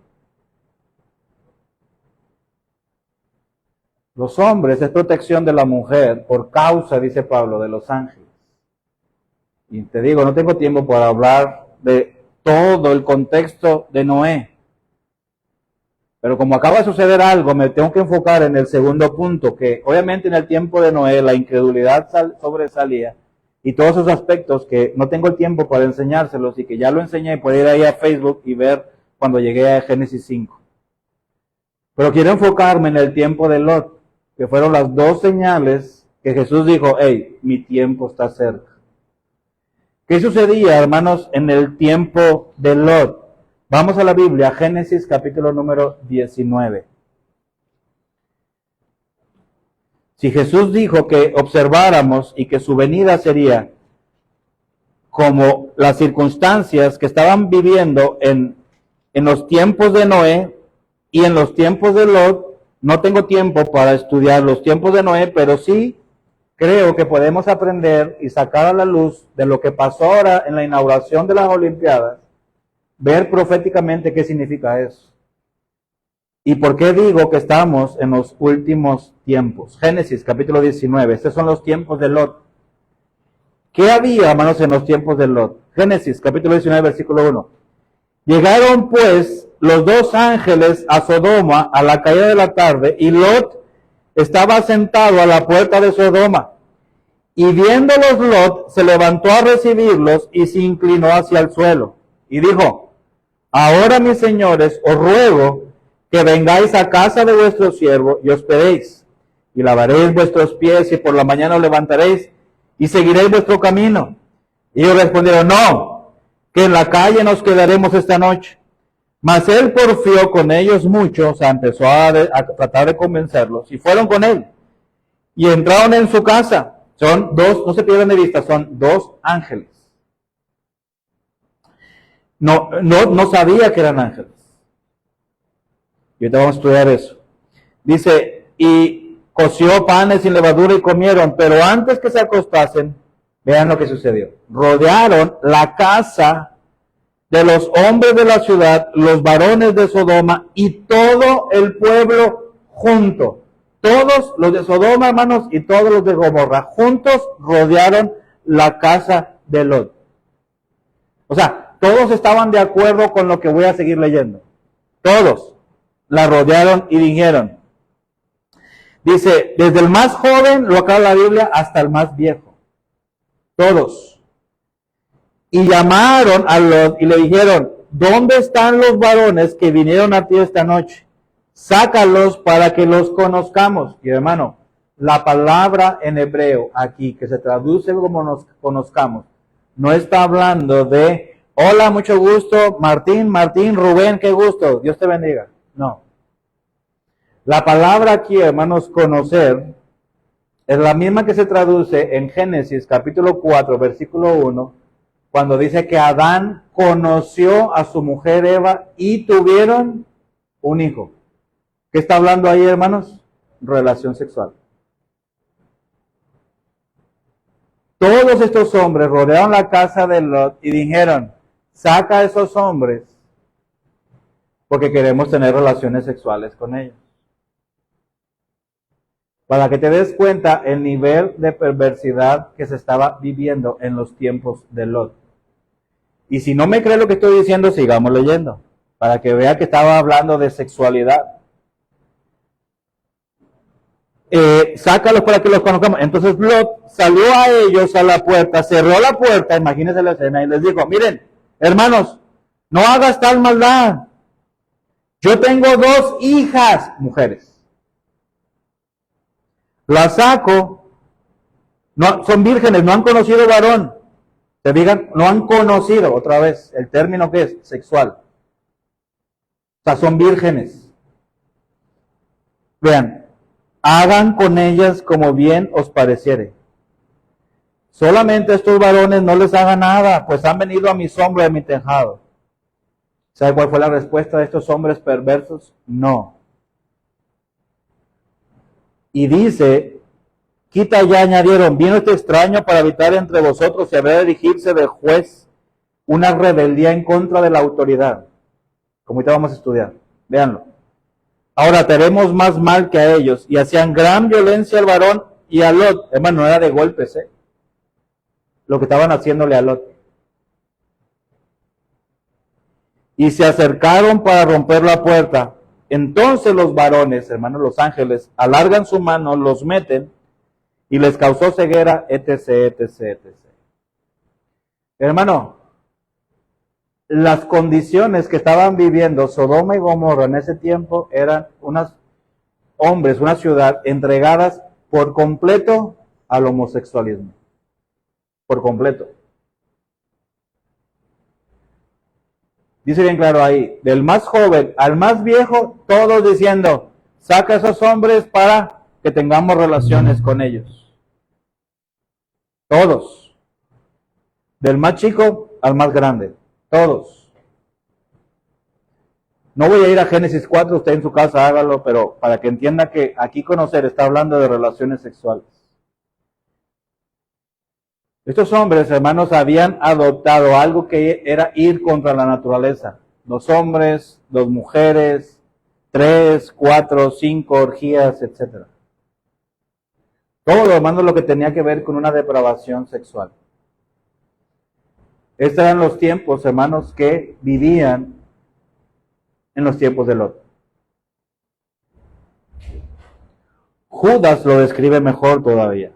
Los hombres es protección de la mujer por causa, dice Pablo, de los ángeles. Y te digo, no tengo tiempo para hablar de todo el contexto de Noé. Pero como acaba de suceder algo, me tengo que enfocar en el segundo punto, que obviamente en el tiempo de Noé la incredulidad sobresalía y todos esos aspectos que no tengo el tiempo para enseñárselos y que ya lo enseñé, puede ir ahí a Facebook y ver cuando llegué a Génesis 5. Pero quiero enfocarme en el tiempo de Lot, que fueron las dos señales que Jesús dijo, hey, mi tiempo está cerca. ¿Qué sucedía, hermanos, en el tiempo de Lot? Vamos a la Biblia, Génesis capítulo número 19. Si Jesús dijo que observáramos y que su venida sería como las circunstancias que estaban viviendo en los tiempos de Noé y en los tiempos de Lot, no tengo tiempo para estudiar los tiempos de Noé, pero sí creo que podemos aprender y sacar a la luz de lo que pasó ahora en la inauguración de las Olimpiadas, ver proféticamente qué significa eso. ¿Y por qué digo que estamos en los últimos tiempos? Génesis capítulo 19, estos son los tiempos de Lot. ¿Qué había, hermanos, en los tiempos de Lot? Génesis capítulo 19, versículo 1. Llegaron pues los dos ángeles a Sodoma a la caída de la tarde, y Lot estaba sentado a la puerta de Sodoma. Y viéndolos Lot, se levantó a recibirlos y se inclinó hacia el suelo. Y dijo, ahora mis señores, os ruego que vengáis a casa de vuestro siervo y hospedéis, y lavaréis vuestros pies, y por la mañana os levantaréis, y seguiréis vuestro camino. Y ellos respondieron, no, que en la calle nos quedaremos esta noche. Mas él porfió con ellos mucho, o sea, empezó a tratar de convencerlos, y fueron con él, y entraron en su casa. Son dos, no se pierdan de vista, son dos ángeles. No sabía que eran ángeles. Y ahorita vamos a estudiar eso. Dice, y coció panes sin levadura y comieron, pero antes que se acostasen, vean lo que sucedió. Rodearon la casa de los hombres de la ciudad, los varones de Sodoma y todo el pueblo junto. Todos los de Sodoma, hermanos, y todos los de Gomorra, juntos rodearon la casa de Lot. O sea, todos estaban de acuerdo con lo que voy a seguir leyendo. Todos la rodearon y dijeron, dice, desde el más joven, lo acaba la Biblia, hasta el más viejo. Todos. Y llamaron a Lot y le dijeron, ¿dónde están los varones que vinieron a ti esta noche? Sácalos para que los conozcamos. Y hermano, la palabra en hebreo aquí, que se traduce como nos conozcamos, no está hablando de, hola, mucho gusto, Martín, Rubén, qué gusto, Dios te bendiga. No. La palabra aquí, hermanos, conocer, es la misma que se traduce en Génesis capítulo 4, versículo 1, cuando dice que Adán conoció a su mujer Eva y tuvieron un hijo. ¿Qué está hablando ahí, hermanos? Relación sexual. Todos estos hombres rodearon la casa de Lot y dijeron, saca a esos hombres porque queremos tener relaciones sexuales con ellos. Para que te des cuenta el nivel de perversidad que se estaba viviendo en los tiempos de Lot. Y si no me cree lo que estoy diciendo, sigamos leyendo, para que vea que estaba hablando de sexualidad. Sácalos para que los conozcamos. Entonces Lot salió a ellos a la puerta, cerró la puerta, imagínense la escena, y les dijo, miren, hermanos, no hagas tal maldad. Yo tengo 2 hijas, mujeres. Las saco, no, son vírgenes, no han conocido varón. Se digan, no han conocido, otra vez, el término que es sexual. O sea, son vírgenes. Vean, hagan con ellas como bien os pareciere. Solamente a estos varones no les hagan nada, pues han venido a mi sombra y a mi tejado. ¿Sabe cuál fue la respuesta de estos hombres perversos? No. Y dice, quita ya, añadieron, vino este extraño para habitar entre vosotros y habrá de erigirse de juez una rebeldía en contra de la autoridad. Como ahorita vamos a estudiar. Véanlo. Ahora tenemos más mal que a ellos. Y hacían gran violencia al varón y a Lot. Hermano, no era de golpes, lo que estaban haciéndole a Lot. Y se acercaron para romper la puerta. Entonces los varones, hermanos, los ángeles, alargan su mano, los meten y les causó ceguera, etc, etc, etc. Hermano, las condiciones que estaban viviendo Sodoma y Gomorra en ese tiempo eran unos hombres, una ciudad entregadas por completo al homosexualismo. Por completo. Dice bien claro ahí, del más joven al más viejo, todos diciendo, saca a esos hombres para que tengamos relaciones con ellos. Todos. Del más chico al más grande. Todos. No voy a ir a Génesis 4, usted en su casa hágalo, pero para que entienda que aquí conocer está hablando de relaciones sexuales. Estos hombres, hermanos, habían adoptado algo que era ir contra la naturaleza. 2 hombres, 2 mujeres, 3, 4, 5 orgías, etc. Todo, hermanos, lo que tenía que ver con una depravación sexual. Estos eran los tiempos, hermanos, que vivían en los tiempos de Lot. Judas lo describe mejor todavía.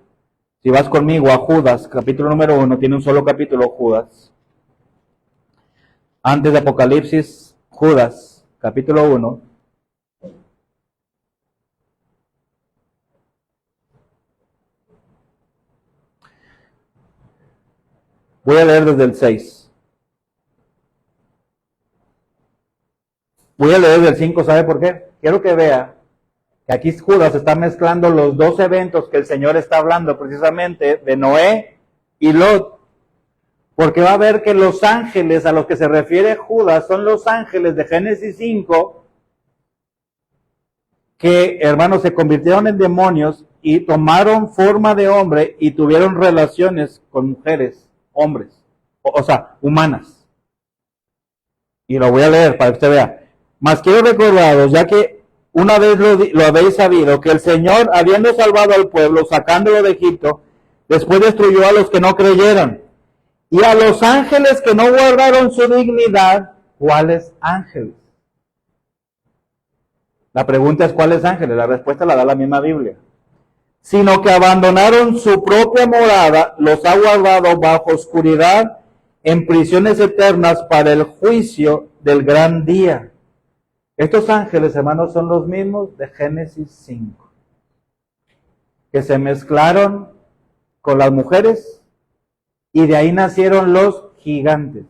Si vas conmigo a Judas, capítulo número 1, tiene un solo capítulo Judas. Antes de Apocalipsis, Judas, capítulo 1. Voy a leer desde el 6. Voy a leer desde el 5, ¿sabe por qué? Quiero que vea que aquí Judas está mezclando los 2 eventos que el Señor está hablando precisamente de Noé y Lot. Porque va a ver que los ángeles a los que se refiere Judas son los ángeles de Génesis 5 que, hermanos, se convirtieron en demonios y tomaron forma de hombre y tuvieron relaciones con mujeres, hombres, o sea, humanas. Y lo voy a leer para que usted vea. Mas quiero recordaros, ya que una vez lo habéis sabido, que el Señor, habiendo salvado al pueblo, sacándolo de Egipto, después destruyó a los que no creyeron. Y a los ángeles que no guardaron su dignidad, ¿cuáles ángeles? La pregunta es ¿cuáles ángeles? La respuesta la da la misma Biblia. Sino que abandonaron su propia morada, los ha guardado bajo oscuridad, en prisiones eternas para el juicio del gran día. Estos ángeles, hermanos, son los mismos de Génesis 5, que se mezclaron con las mujeres y de ahí nacieron los gigantes.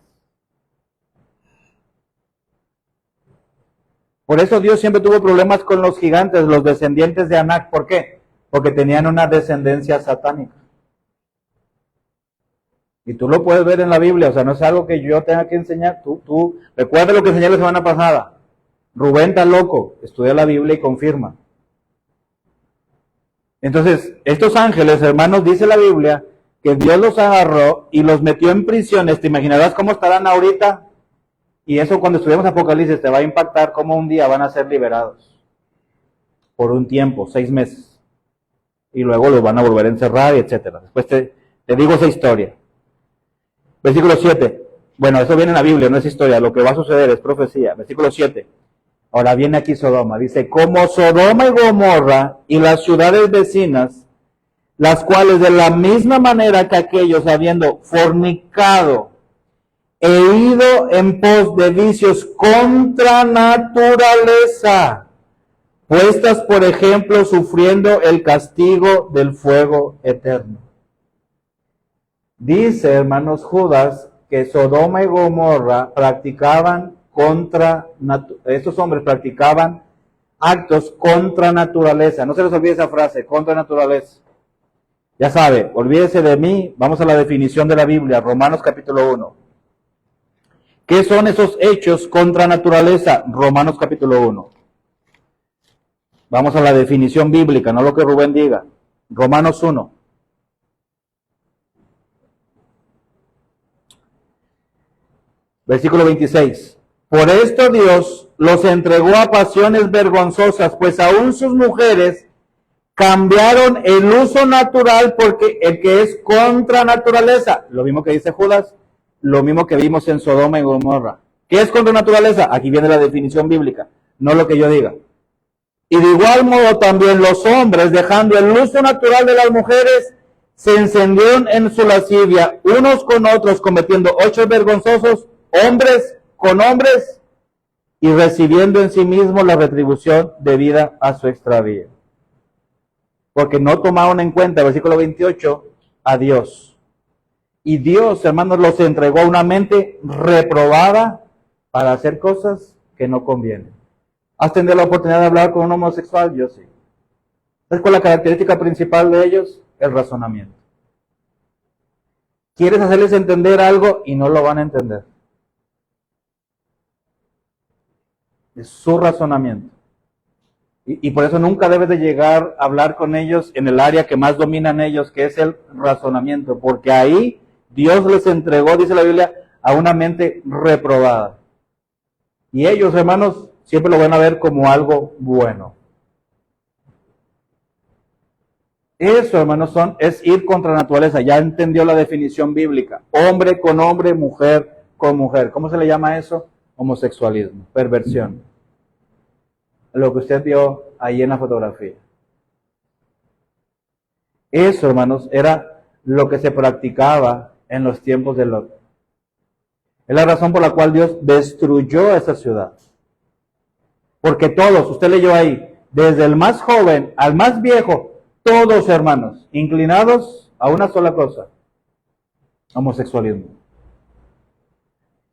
Por eso Dios siempre tuvo problemas con los gigantes, los descendientes de Anak. ¿Por qué? Porque tenían una descendencia satánica. Y tú lo puedes ver en la Biblia, o sea, no es algo que yo tenga que enseñar. Tú recuerda lo que enseñé la semana pasada. Rubén está loco, estudia la Biblia y confirma. Entonces, estos ángeles, hermanos, dice la Biblia, que Dios los agarró y los metió en prisiones. ¿Te imaginarás cómo estarán ahorita? Y eso cuando estudiamos Apocalipsis te va a impactar cómo un día van a ser liberados. Por un tiempo, 6 meses. Y luego los van a volver a encerrar, etc. Después te digo esa historia. Versículo 7. Bueno, eso viene en la Biblia, no es historia. Lo que va a suceder es profecía. Versículo 7. Ahora viene aquí Sodoma. Dice, como Sodoma y Gomorra y las ciudades vecinas, las cuales de la misma manera que aquellos, habiendo fornicado e ido en pos de vicios contra naturaleza, puestas por ejemplo sufriendo el castigo del fuego eterno. Dice, hermanos, Judas, que Sodoma y Gomorra practicaban estos hombres practicaban actos contra naturaleza. No se les olvide esa frase, contra naturaleza. Ya sabe, olvídese de mí, vamos a la definición de la Biblia, Romanos capítulo 1. ¿Qué son esos hechos contra naturaleza? Romanos capítulo 1. Vamos a la definición bíblica, no lo que Rubén diga. Romanos 1. Versículo 26. Por esto Dios los entregó a pasiones vergonzosas, pues aún sus mujeres cambiaron el uso natural porque el que es contra naturaleza. Lo mismo que dice Judas, lo mismo que vimos en Sodoma y Gomorra. ¿Qué es contra naturaleza? Aquí viene la definición bíblica, no lo que yo diga. Y de igual modo también los hombres, dejando el uso natural de las mujeres, se encendieron en su lascivia unos con otros, cometiendo hechos vergonzosos, hombres con hombres, y recibiendo en sí mismos la retribución debida a su extravío. Porque no tomaron en cuenta, versículo 28, a Dios. Y Dios, hermanos, los entregó a una mente reprobada para hacer cosas que no convienen. ¿Has tenido la oportunidad de hablar con un homosexual? Yo sí. ¿Sabes cuál es la característica principal de ellos? El razonamiento. Quieres hacerles entender algo y no lo van a entender. Es su razonamiento. Y por eso nunca debes de llegar a hablar con ellos en el área que más dominan ellos, que es el razonamiento, porque ahí Dios les entregó, dice la Biblia, a una mente reprobada. Y ellos, hermanos, siempre lo van a ver como algo bueno. Eso, hermanos, es ir contra la naturaleza. Ya entendió la definición bíblica. Hombre con hombre, mujer con mujer. ¿Cómo se le llama eso? Homosexualismo, perversión. Lo que usted vio ahí en la fotografía. Eso, hermanos, era lo que se practicaba en los tiempos de Lot. Es la razón por la cual Dios destruyó esa ciudad. Porque todos, usted leyó ahí, desde el más joven al más viejo, todos, hermanos, inclinados a una sola cosa: homosexualismo.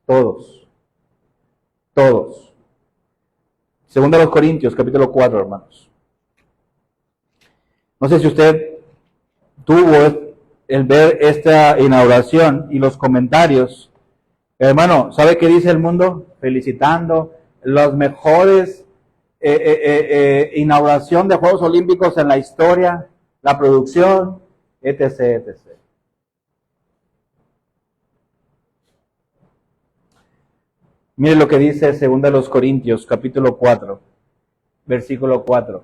Todos. Todos. Segunda de los Corintios, capítulo 4, hermanos. No sé si usted tuvo el ver esta inauguración y los comentarios. Hermano, ¿sabe qué dice el mundo? Felicitando los mejores inauguración de Juegos Olímpicos en la historia, la producción, etc., etc. Mire lo que dice 2 Corintios, capítulo 4, versículo 4.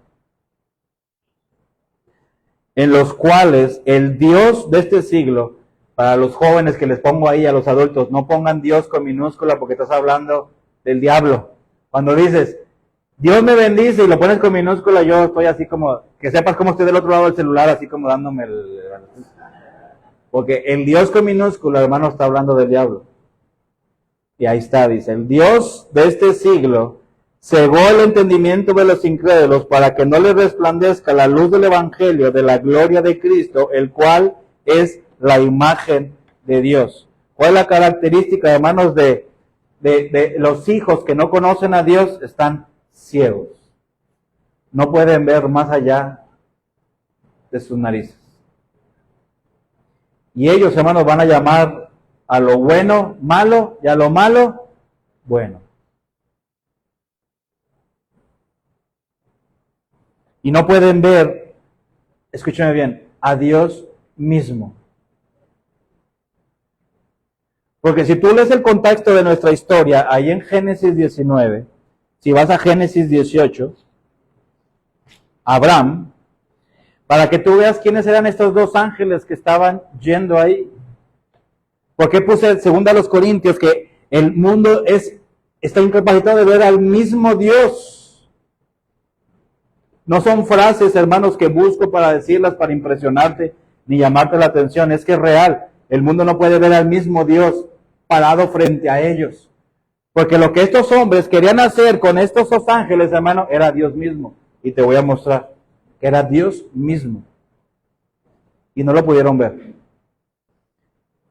En los cuales el Dios de este siglo, para los jóvenes que les pongo ahí, a los adultos, no pongan Dios con minúscula porque estás hablando del diablo. Cuando dices, Dios me bendice y lo pones con minúscula, yo estoy así como, que sepas cómo estoy del otro lado del celular, así como dándome el... Porque el Dios con minúscula, hermano, está hablando del diablo. Y ahí está, dice, el Dios de este siglo cegó el entendimiento de los incrédulos para que no les resplandezca la luz del evangelio de la gloria de Cristo, el cual es la imagen de Dios. ¿Cuál es la característica, hermanos, de los hijos que no conocen a Dios? Están ciegos. No pueden ver más allá de sus narices. Y ellos, hermanos, van a llamar a lo bueno malo y a lo malo bueno. Y no pueden ver, escúcheme bien, a Dios mismo. Porque si tú lees el contexto de nuestra historia, ahí en Génesis 19, si vas a Génesis 18, Abraham, para que tú veas quiénes eran estos dos ángeles que estaban yendo ahí. ¿Por qué puse 2 Corintios que el mundo está incapacitado de ver al mismo Dios? No son frases, hermanos, que busco para decirlas, para impresionarte, ni llamarte la atención. Es que es real. El mundo no puede ver al mismo Dios parado frente a ellos. Porque lo que estos hombres querían hacer con estos dos ángeles, hermano, era Dios mismo. Y te voy a mostrar que era Dios mismo. Y no lo pudieron ver.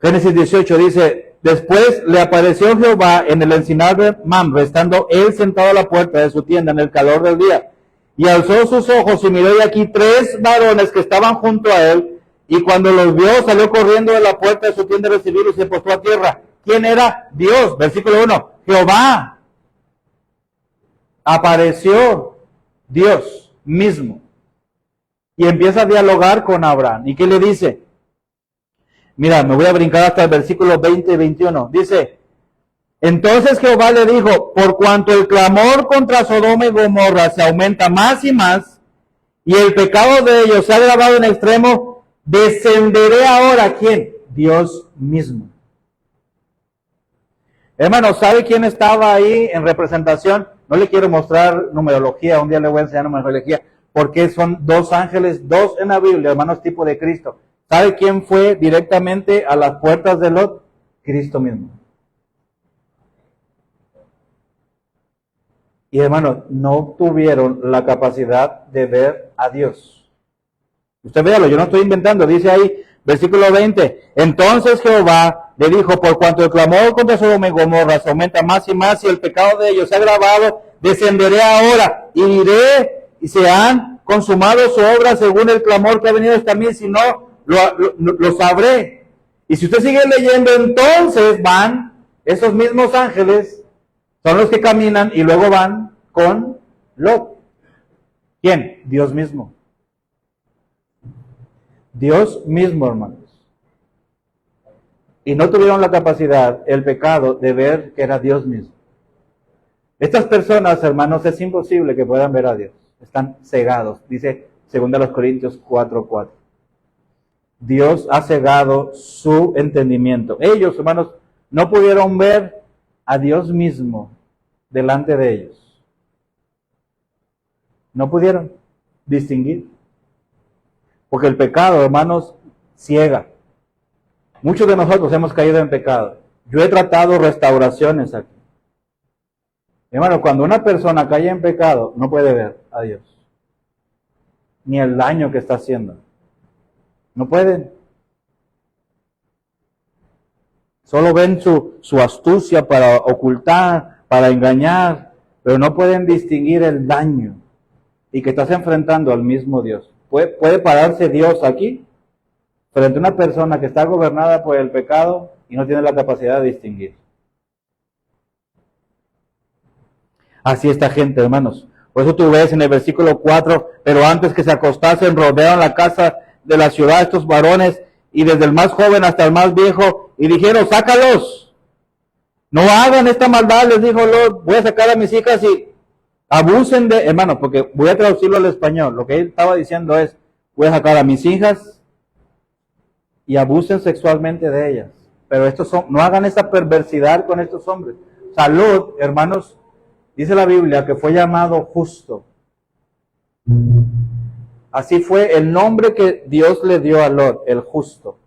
Génesis 18 dice, después le apareció Jehová en el encinar de Mamre, estando él sentado a la puerta de su tienda en el calor del día. Y alzó sus ojos y miró y aquí 3 varones que estaban junto a él. Y cuando los vio, salió corriendo de la puerta de su tienda a recibirlos y se postró a tierra. ¿Quién era? Dios. Versículo 1. Jehová. Apareció Dios mismo. Y empieza a dialogar con Abraham. ¿Y qué le dice? Mira, me voy a brincar hasta el versículo 20 y 21. Dice, entonces Jehová le dijo, por cuanto el clamor contra Sodoma y Gomorra se aumenta más y más, y el pecado de ellos se ha agravado en extremo, descenderé ahora, ¿quién? Dios mismo. Hermano, ¿sabe quién estaba ahí en representación? No le quiero mostrar numerología, un día le voy a enseñar numerología, porque son 2 ángeles, 2 en la Biblia, hermanos, tipo de Cristo. ¿Sabe quién fue directamente a las puertas de Lot? Cristo mismo. Y hermanos, no tuvieron la capacidad de ver a Dios. Usted véalo, yo no estoy inventando, dice ahí, versículo 20. Entonces Jehová le dijo, por cuanto el clamor contra Sodoma y Gomorra se aumenta más y más y el pecado de ellos se ha agravado, descenderé ahora y iré y se han consumado su obra según el clamor que ha venido hasta mí, si no, lo sabré. Y si usted sigue leyendo, entonces van esos mismos ángeles, son los que caminan y luego van con Lot. ¿Quién? Dios mismo. Dios mismo, hermanos. Y no tuvieron la capacidad, el pecado, de ver que era Dios mismo. Estas personas, hermanos, es imposible que puedan ver a Dios. Están cegados, dice 2 Corintios 4:4. Dios ha cegado su entendimiento. Ellos, hermanos, no pudieron ver a Dios mismo delante de ellos. No pudieron distinguir. Porque el pecado, hermanos, ciega. Muchos de nosotros hemos caído en pecado. Yo he tratado restauraciones aquí. Hermano, cuando una persona cae en pecado, no puede ver a Dios. Ni el daño que está haciendo. No pueden. Solo ven su astucia para ocultar, para engañar, pero no pueden distinguir el daño y que estás enfrentando al mismo Dios. ¿Puede pararse Dios aquí frente a una persona que está gobernada por el pecado y no tiene la capacidad de distinguir? Así esta gente, hermanos. Por eso tú ves en el versículo 4, pero antes que se acostasen, rodearon la casa de la ciudad estos varones, y desde el más joven hasta el más viejo, y dijeron, sácalos. No hagan esta maldad, les dijo Lot, voy a sacar a mis hijas y abusen de, hermano, porque voy a traducirlo al español. Lo que él estaba diciendo es, voy a sacar a mis hijas y abusen sexualmente de ellas. Pero estos son, no hagan esa perversidad con estos hombres. Salud, hermanos, dice la Biblia que fue llamado justo. Así fue el nombre que Dios le dio a Lot, el justo.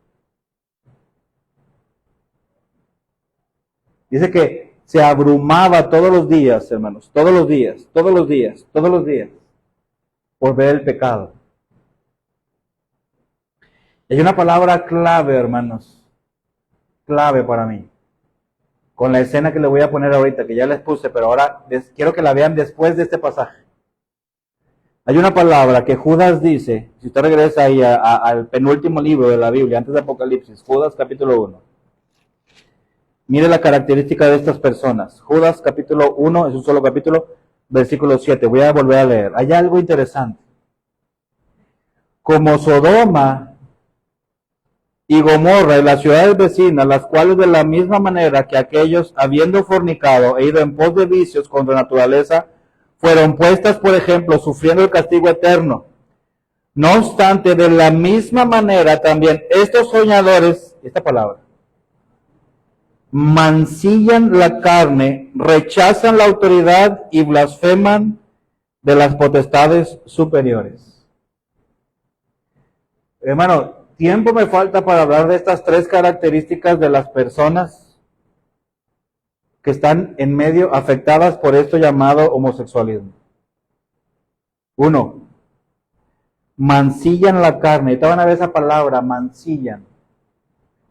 Dice que se abrumaba todos los días, hermanos, todos los días, por ver el pecado. Hay una palabra clave, hermanos, clave para mí, con la escena que le voy a poner ahorita, que ya les puse, pero ahora quiero que la vean después de este pasaje. Hay una palabra que Judas dice, si usted regresa ahí al penúltimo libro de la Biblia, antes de Apocalipsis, Judas capítulo 1. Mire la característica de estas personas. Judas capítulo 1, es un solo capítulo, versículo 7. Voy a volver a leer. Hay algo interesante. Como Sodoma y Gomorra y las ciudades vecinas, las cuales de la misma manera que aquellos, habiendo fornicado e ido en pos de vicios contra naturaleza, fueron puestas, por ejemplo, sufriendo el castigo eterno. No obstante, de la misma manera también estos soñadores, esta palabra, mancillan la carne, rechazan la autoridad y blasfeman de las potestades superiores. Hermano, tiempo me falta para hablar de estas tres características de las personas que están en medio afectadas por esto llamado homosexualismo. 1. Mancillan la carne. Ahorita van a ver esa palabra, mancillan.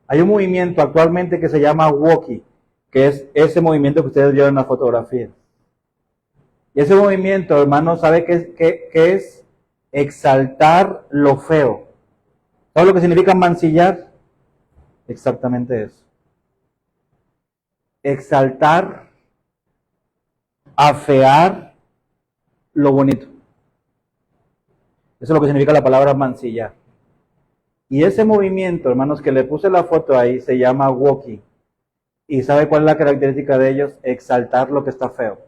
Hay un movimiento actualmente que se llama Woki, que es ese movimiento que ustedes vieron en la fotografía. Y ese movimiento, hermano, ¿sabe qué es? Exaltar lo feo. ¿Sabe lo que significa mancillar? Exactamente eso. Exaltar, afear lo bonito. Eso es lo que significa la palabra mancillar. Y ese movimiento, hermanos, que le puse la foto ahí, se llama Woki. ¿Y sabe cuál es la característica de ellos? Exaltar lo que está feo.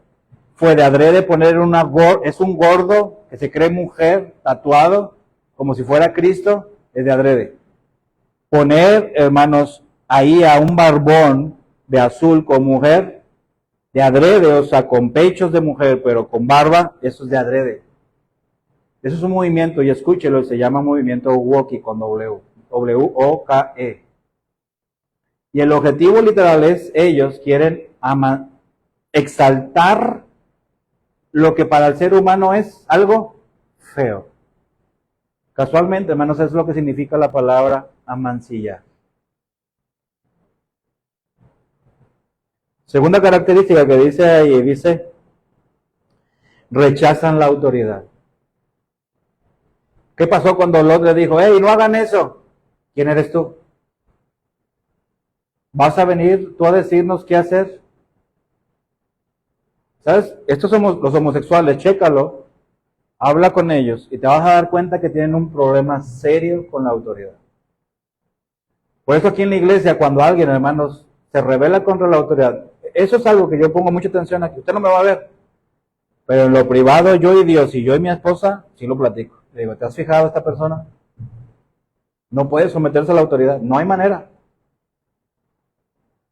Fue de adrede poner es un gordo que se cree mujer, tatuado, como si fuera Cristo, es de adrede. Poner, hermanos, ahí a un barbón de azul con mujer, de adrede, o sea, con pechos de mujer, pero con barba, eso es de adrede. Eso es un movimiento, y escúchelo, se llama movimiento Woki con W. W-O-K-E. Y el objetivo literal es, ellos quieren exaltar lo que para el ser humano es algo feo. Casualmente, hermanos, eso es lo que significa la palabra amancillar. Segunda característica que dice ahí, dice, rechazan la autoridad. ¿Qué pasó cuando Lot le dijo, hey, no hagan eso? ¿Quién eres tú? ¿Vas a venir tú a decirnos qué hacer? ¿Sabes? Estos somos los homosexuales, chécalo, habla con ellos y te vas a dar cuenta que tienen un problema serio con la autoridad. Por eso aquí en la iglesia, cuando alguien, hermanos, se rebela contra la autoridad, eso es algo que yo pongo mucha atención aquí. Usted no me va a ver, pero en lo privado yo y Dios y yo y mi esposa, sí lo platico. Le digo, ¿te has fijado esta persona? No puede someterse a la autoridad, no hay manera.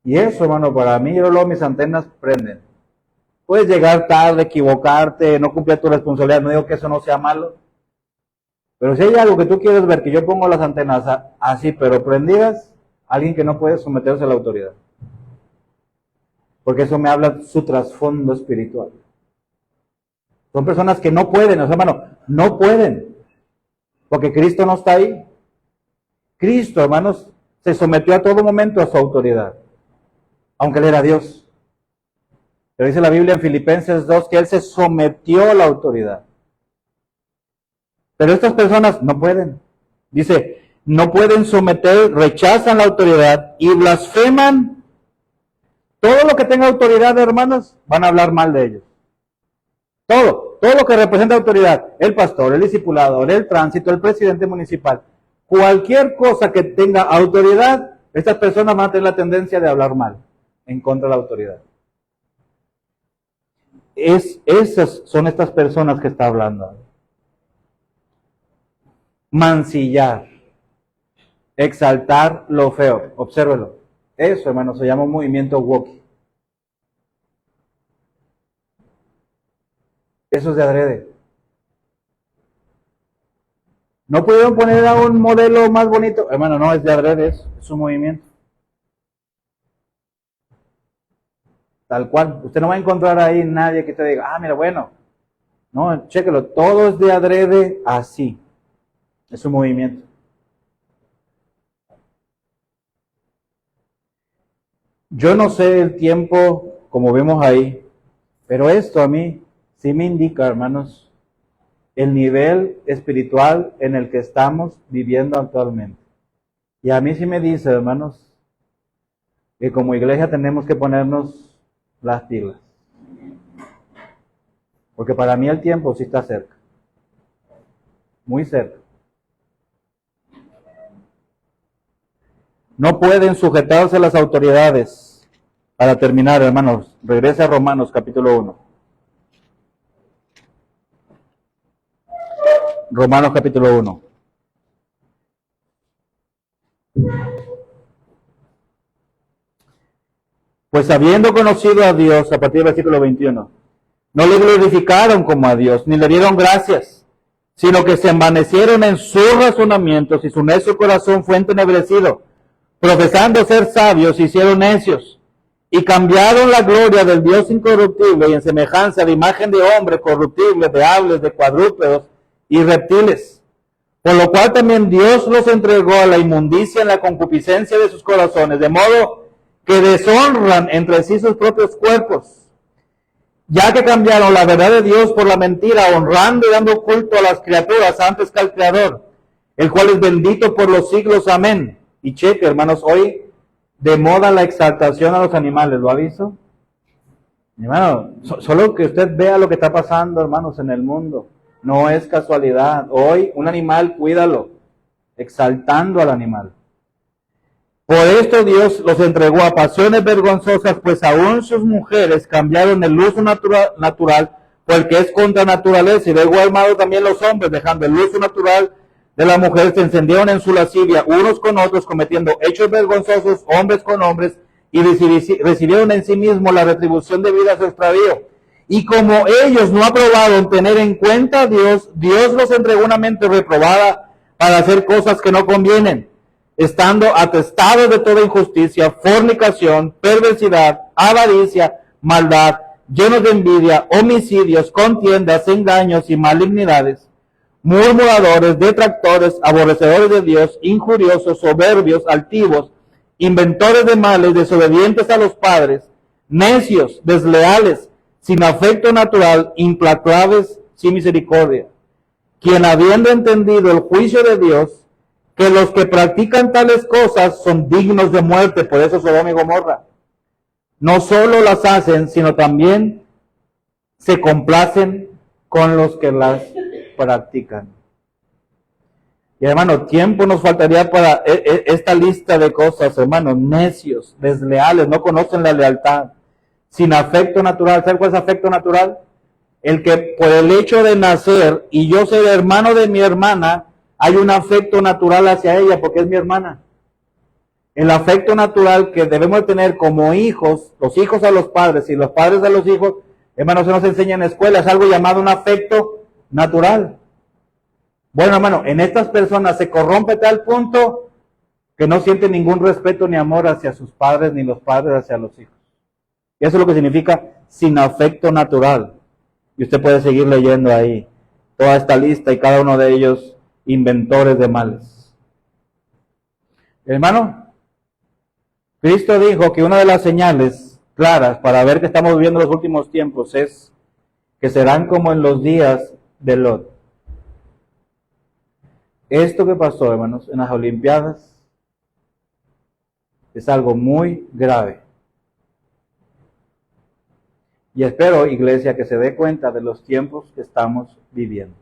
Y eso, hermano, para mí, yo luego mis antenas prenden. Puedes llegar tarde, equivocarte, no cumplir tu responsabilidad, no digo que eso no sea malo. Pero si hay algo que tú quieres ver, que yo pongo las antenas así, pero prendidas, alguien que no puede someterse a la autoridad. Porque eso me habla de su trasfondo espiritual. Son personas que no pueden, o sea, hermano, no pueden. Porque Cristo no está ahí. Cristo, hermanos, se sometió a todo momento a su autoridad. Aunque Él era Dios. Pero dice la Biblia en Filipenses 2 que Él se sometió a la autoridad. Pero estas personas no pueden. Dice, no pueden someter, rechazan la autoridad y blasfeman. Todo lo que tenga autoridad, hermanos, van a hablar mal de ellos. Todo lo que representa autoridad, el pastor, el discipulador, el tránsito, el presidente municipal, cualquier cosa que tenga autoridad, estas personas van a tener la tendencia de hablar mal en contra de la autoridad. Esas son estas personas que está hablando. Mancillar, exaltar lo feo, obsérvelo. Eso, hermano, se llama un movimiento woke. Eso es de adrede. No pudieron poner a un modelo más bonito. Hermano, no, es de adrede, es un movimiento. Tal cual. Usted no va a encontrar ahí nadie que te diga, mira, bueno. No, chéquelo, todo es de adrede así. Es un movimiento. Yo no sé el tiempo, como vemos ahí, pero esto a mí sí me indica, hermanos, el nivel espiritual en el que estamos viviendo actualmente. Y a mí sí me dice, hermanos, que como iglesia tenemos que ponernos las pilas. Porque para mí el tiempo sí está cerca. Muy cerca. No pueden sujetarse a las autoridades. Para terminar, hermanos, regresa a Romanos capítulo 1. Romanos capítulo 1. Pues habiendo conocido a Dios, a partir del versículo 21, no le glorificaron como a Dios, ni le dieron gracias, sino que se envanecieron en sus razonamientos y su necio corazón fue entenebrecido. Profesando ser sabios, se hicieron necios y cambiaron la gloria del Dios incorruptible y en semejanza de imagen de hombre corruptible, de aves, de cuadrúpedos y reptiles. Por lo cual también Dios los entregó a la inmundicia en la concupiscencia de sus corazones, de modo que deshonran entre sí sus propios cuerpos, ya que cambiaron la verdad de Dios por la mentira, honrando y dando culto a las criaturas antes que al Creador, el cual es bendito por los siglos. Amén. Y cheque, hermanos, hoy de moda la exaltación a los animales, ¿lo ha visto? Hermano, solo que usted vea lo que está pasando, hermanos, en el mundo. No es casualidad. Hoy un animal, cuídalo, exaltando al animal. Por esto Dios los entregó a pasiones vergonzosas, pues aún sus mujeres cambiaron el uso natural por el que es contra naturaleza, y de igual modo también los hombres, dejando el uso natural de la mujer, se encendieron en su lascivia unos con otros, cometiendo hechos vergonzosos, hombres con hombres, y recibieron en sí mismos la retribución debida a su extravío. Y como ellos no aprobaron tener en cuenta a Dios, Dios los entregó una mente reprobada para hacer cosas que no convienen, estando atestados de toda injusticia, fornicación, perversidad, avaricia, maldad, llenos de envidia, homicidios, contiendas, engaños y malignidades, murmuradores, detractores, aborrecedores de Dios, injuriosos, soberbios, altivos, inventores de males, desobedientes a los padres, necios, desleales, sin afecto natural, implacables, sin misericordia, quien habiendo entendido el juicio de Dios, que los que practican tales cosas son dignos de muerte, por eso Sodoma y Gomorra, no solo las hacen, sino también se complacen con los que las practican. Y hermano, tiempo nos faltaría para esta lista de cosas, hermanos, necios, desleales, no conocen la lealtad, sin afecto natural. ¿Sabes cuál es afecto natural? El que por el hecho de nacer y yo ser hermano de mi hermana, hay un afecto natural hacia ella porque es mi hermana. El afecto natural que debemos tener como hijos, los hijos a los padres y los padres a los hijos, hermano, se nos enseña en la escuela, es algo llamado un afecto natural. Bueno, hermano, en estas personas se corrompe tal punto que no sienten ningún respeto ni amor hacia sus padres, ni los padres hacia los hijos. Y eso es lo que significa sin afecto natural. Y usted puede seguir leyendo ahí toda esta lista y cada uno de ellos inventores de males. Hermano, Cristo dijo que una de las señales claras para ver que estamos viviendo los últimos tiempos es que serán como en los días de Lot. Esto que pasó, hermanos, en las Olimpiadas es algo muy grave. Y espero, iglesia, que se dé cuenta de los tiempos que estamos viviendo.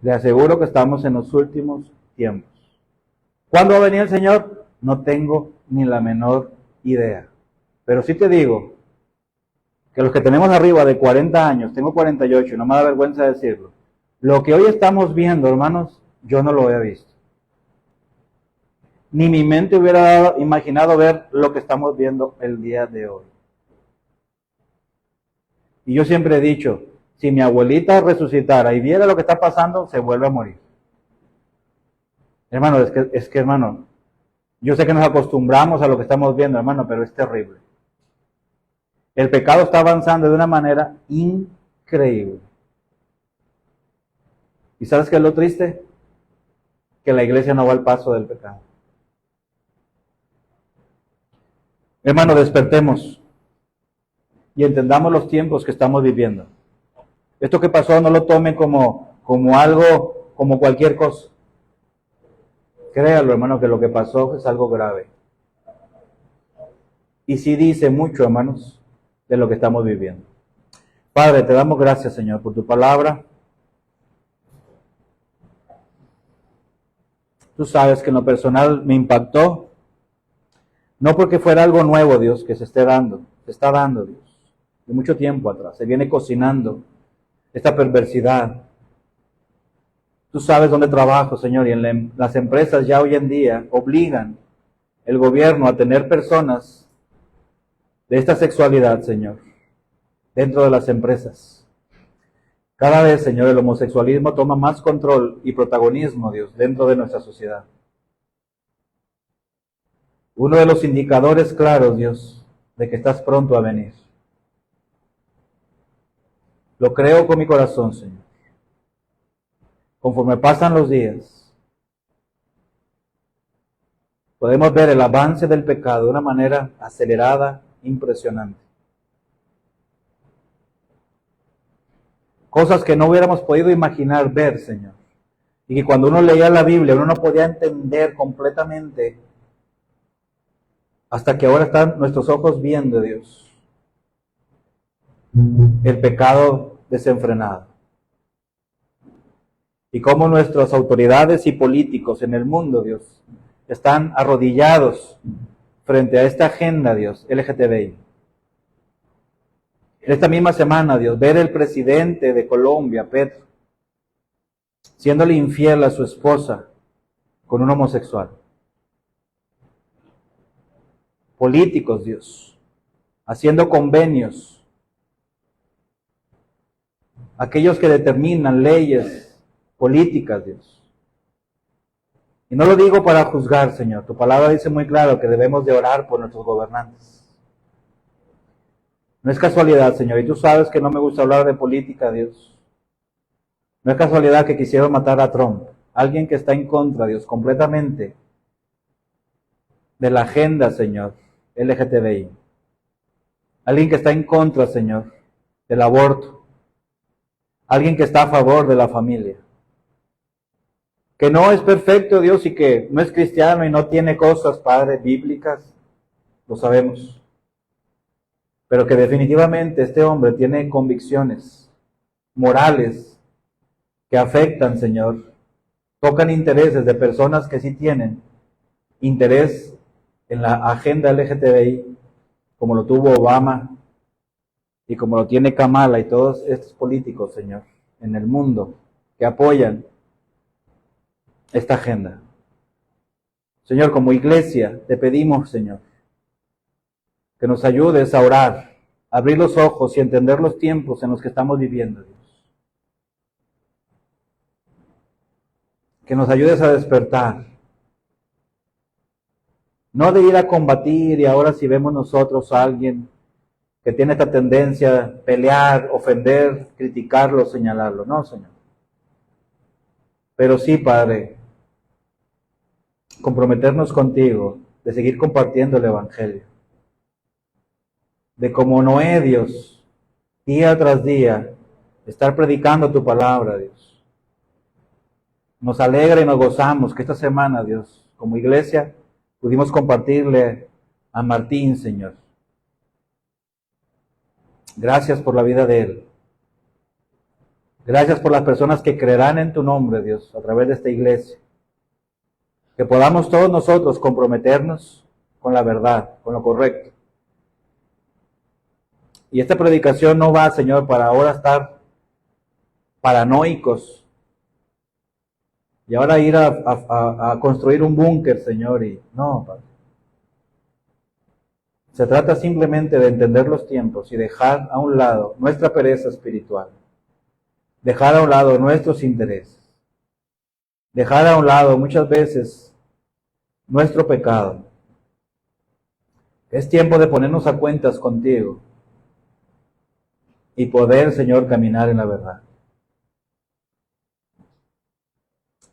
Le aseguro que estamos en los últimos tiempos. ¿Cuándo va a venir el Señor? No tengo ni la menor idea. Pero sí te digo que los que tenemos arriba de 40 años, tengo 48 y no me da vergüenza decirlo, lo que hoy estamos viendo, hermanos, yo no lo había visto. Ni mi mente hubiera imaginado ver lo que estamos viendo el día de hoy. Y yo siempre he dicho, si mi abuelita resucitara y viera lo que está pasando, se vuelve a morir. Hermano, es que hermano, yo sé que nos acostumbramos a lo que estamos viendo, hermano, pero es terrible. El pecado está avanzando de una manera increíble. ¿Y sabes qué es lo triste? Que la iglesia no va al paso del pecado. Hermano, despertemos y entendamos los tiempos que estamos viviendo. Esto que pasó no lo tomen como algo, como cualquier cosa. Créalo, hermano, que lo que pasó es algo grave. Y sí dice mucho, hermanos, de lo que estamos viviendo. Padre, te damos gracias, Señor, por tu palabra. Tú sabes que en lo personal me impactó, no porque fuera algo nuevo, Dios, que se está dando, Dios, de mucho tiempo atrás. Se viene cocinando esta perversidad. Tú sabes dónde trabajo, Señor, y en las empresas ya hoy en día obligan el gobierno a tener personas de esta sexualidad, Señor, dentro de las empresas. Cada vez, Señor, el homosexualismo toma más control y protagonismo, Dios, dentro de nuestra sociedad. Uno de los indicadores claros, Dios, de que estás pronto a venir. Lo creo con mi corazón, Señor. Conforme pasan los días, podemos ver el avance del pecado de una manera acelerada, impresionante. Cosas que no hubiéramos podido imaginar ver, Señor. Y que cuando uno leía la Biblia, uno no podía entender completamente, hasta que ahora están nuestros ojos viendo, Dios, el pecado desenfrenado. Y cómo nuestras autoridades y políticos en el mundo, Dios, están arrodillados frente a esta agenda, Dios, LGTBI. En esta misma semana, Dios, ver el presidente de Colombia, Petro, siéndole infiel a su esposa con un homosexual. Políticos, Dios, haciendo convenios. Aquellos que determinan leyes políticas, Dios, Y no lo digo para juzgar, Señor. Tu palabra dice muy claro que debemos de orar por nuestros gobernantes. No es casualidad, Señor, y tú sabes que no me gusta hablar de política, Dios. No es casualidad que quisieron matar a Trump, alguien que está en contra, Dios, completamente de la agenda, Señor, LGTBI. Alguien que está en contra, Señor, del aborto. Alguien que está a favor de la familia. Que no es perfecto, Dios, y que no es cristiano y no tiene cosas, Padre, bíblicas. Lo sabemos. Pero que definitivamente este hombre tiene convicciones morales que afectan, Señor, tocan intereses de personas que sí tienen interés en la agenda LGTBI, como lo tuvo Obama y como lo tiene Kamala y todos estos políticos, Señor, en el mundo que apoyan esta agenda. Señor, como iglesia te pedimos, Señor, que nos ayudes a orar, a abrir los ojos y entender los tiempos en los que estamos viviendo, Dios. Que nos ayudes a despertar. No de ir a combatir y ahora si vemos nosotros a alguien que tiene esta tendencia a pelear, ofender, criticarlo, señalarlo. No, Señor. Pero sí, Padre, comprometernos contigo, de seguir compartiendo el Evangelio. De como Noé, Dios, día tras día, estar predicando tu palabra, Dios. Nos alegra y nos gozamos que esta semana, Dios, como iglesia, pudimos compartirle a Martín, Señor. Gracias por la vida de él. Gracias por las personas que creerán en tu nombre, Dios, a través de esta iglesia. Que podamos todos nosotros comprometernos con la verdad, con lo correcto. Y esta predicación no va, Señor, para ahora estar paranoicos y ahora ir a construir un búnker, Señor. Y no, Padre. Se trata simplemente de entender los tiempos y dejar a un lado nuestra pereza espiritual. Dejar a un lado nuestros intereses. Dejar a un lado muchas veces nuestro pecado. Es tiempo de ponernos a cuentas contigo y poder, Señor, caminar en la verdad.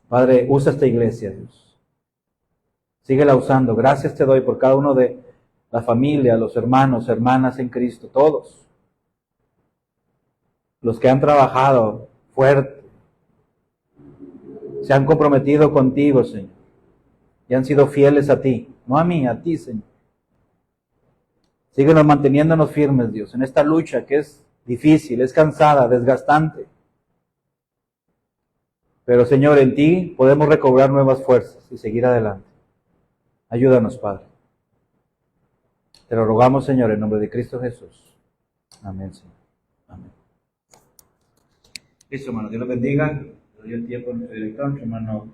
Padre, usa esta iglesia, Dios. Síguela usando. Gracias te doy por cada uno de la familia, los hermanos, hermanas en Cristo, todos. Los que han trabajado fuerte, se han comprometido contigo, Señor, y han sido fieles a ti, no a mí, a ti, Señor. Síguenos manteniéndonos firmes, Dios, en esta lucha que es difícil, es cansada, desgastante. Pero, Señor, en ti podemos recobrar nuevas fuerzas y seguir adelante. Ayúdanos, Padre. Te lo rogamos, Señor, en nombre de Cristo Jesús. Amén, Señor. Amén. Listo, hermano. Dios los bendiga. Le doy el tiempo a nuestro director, hermano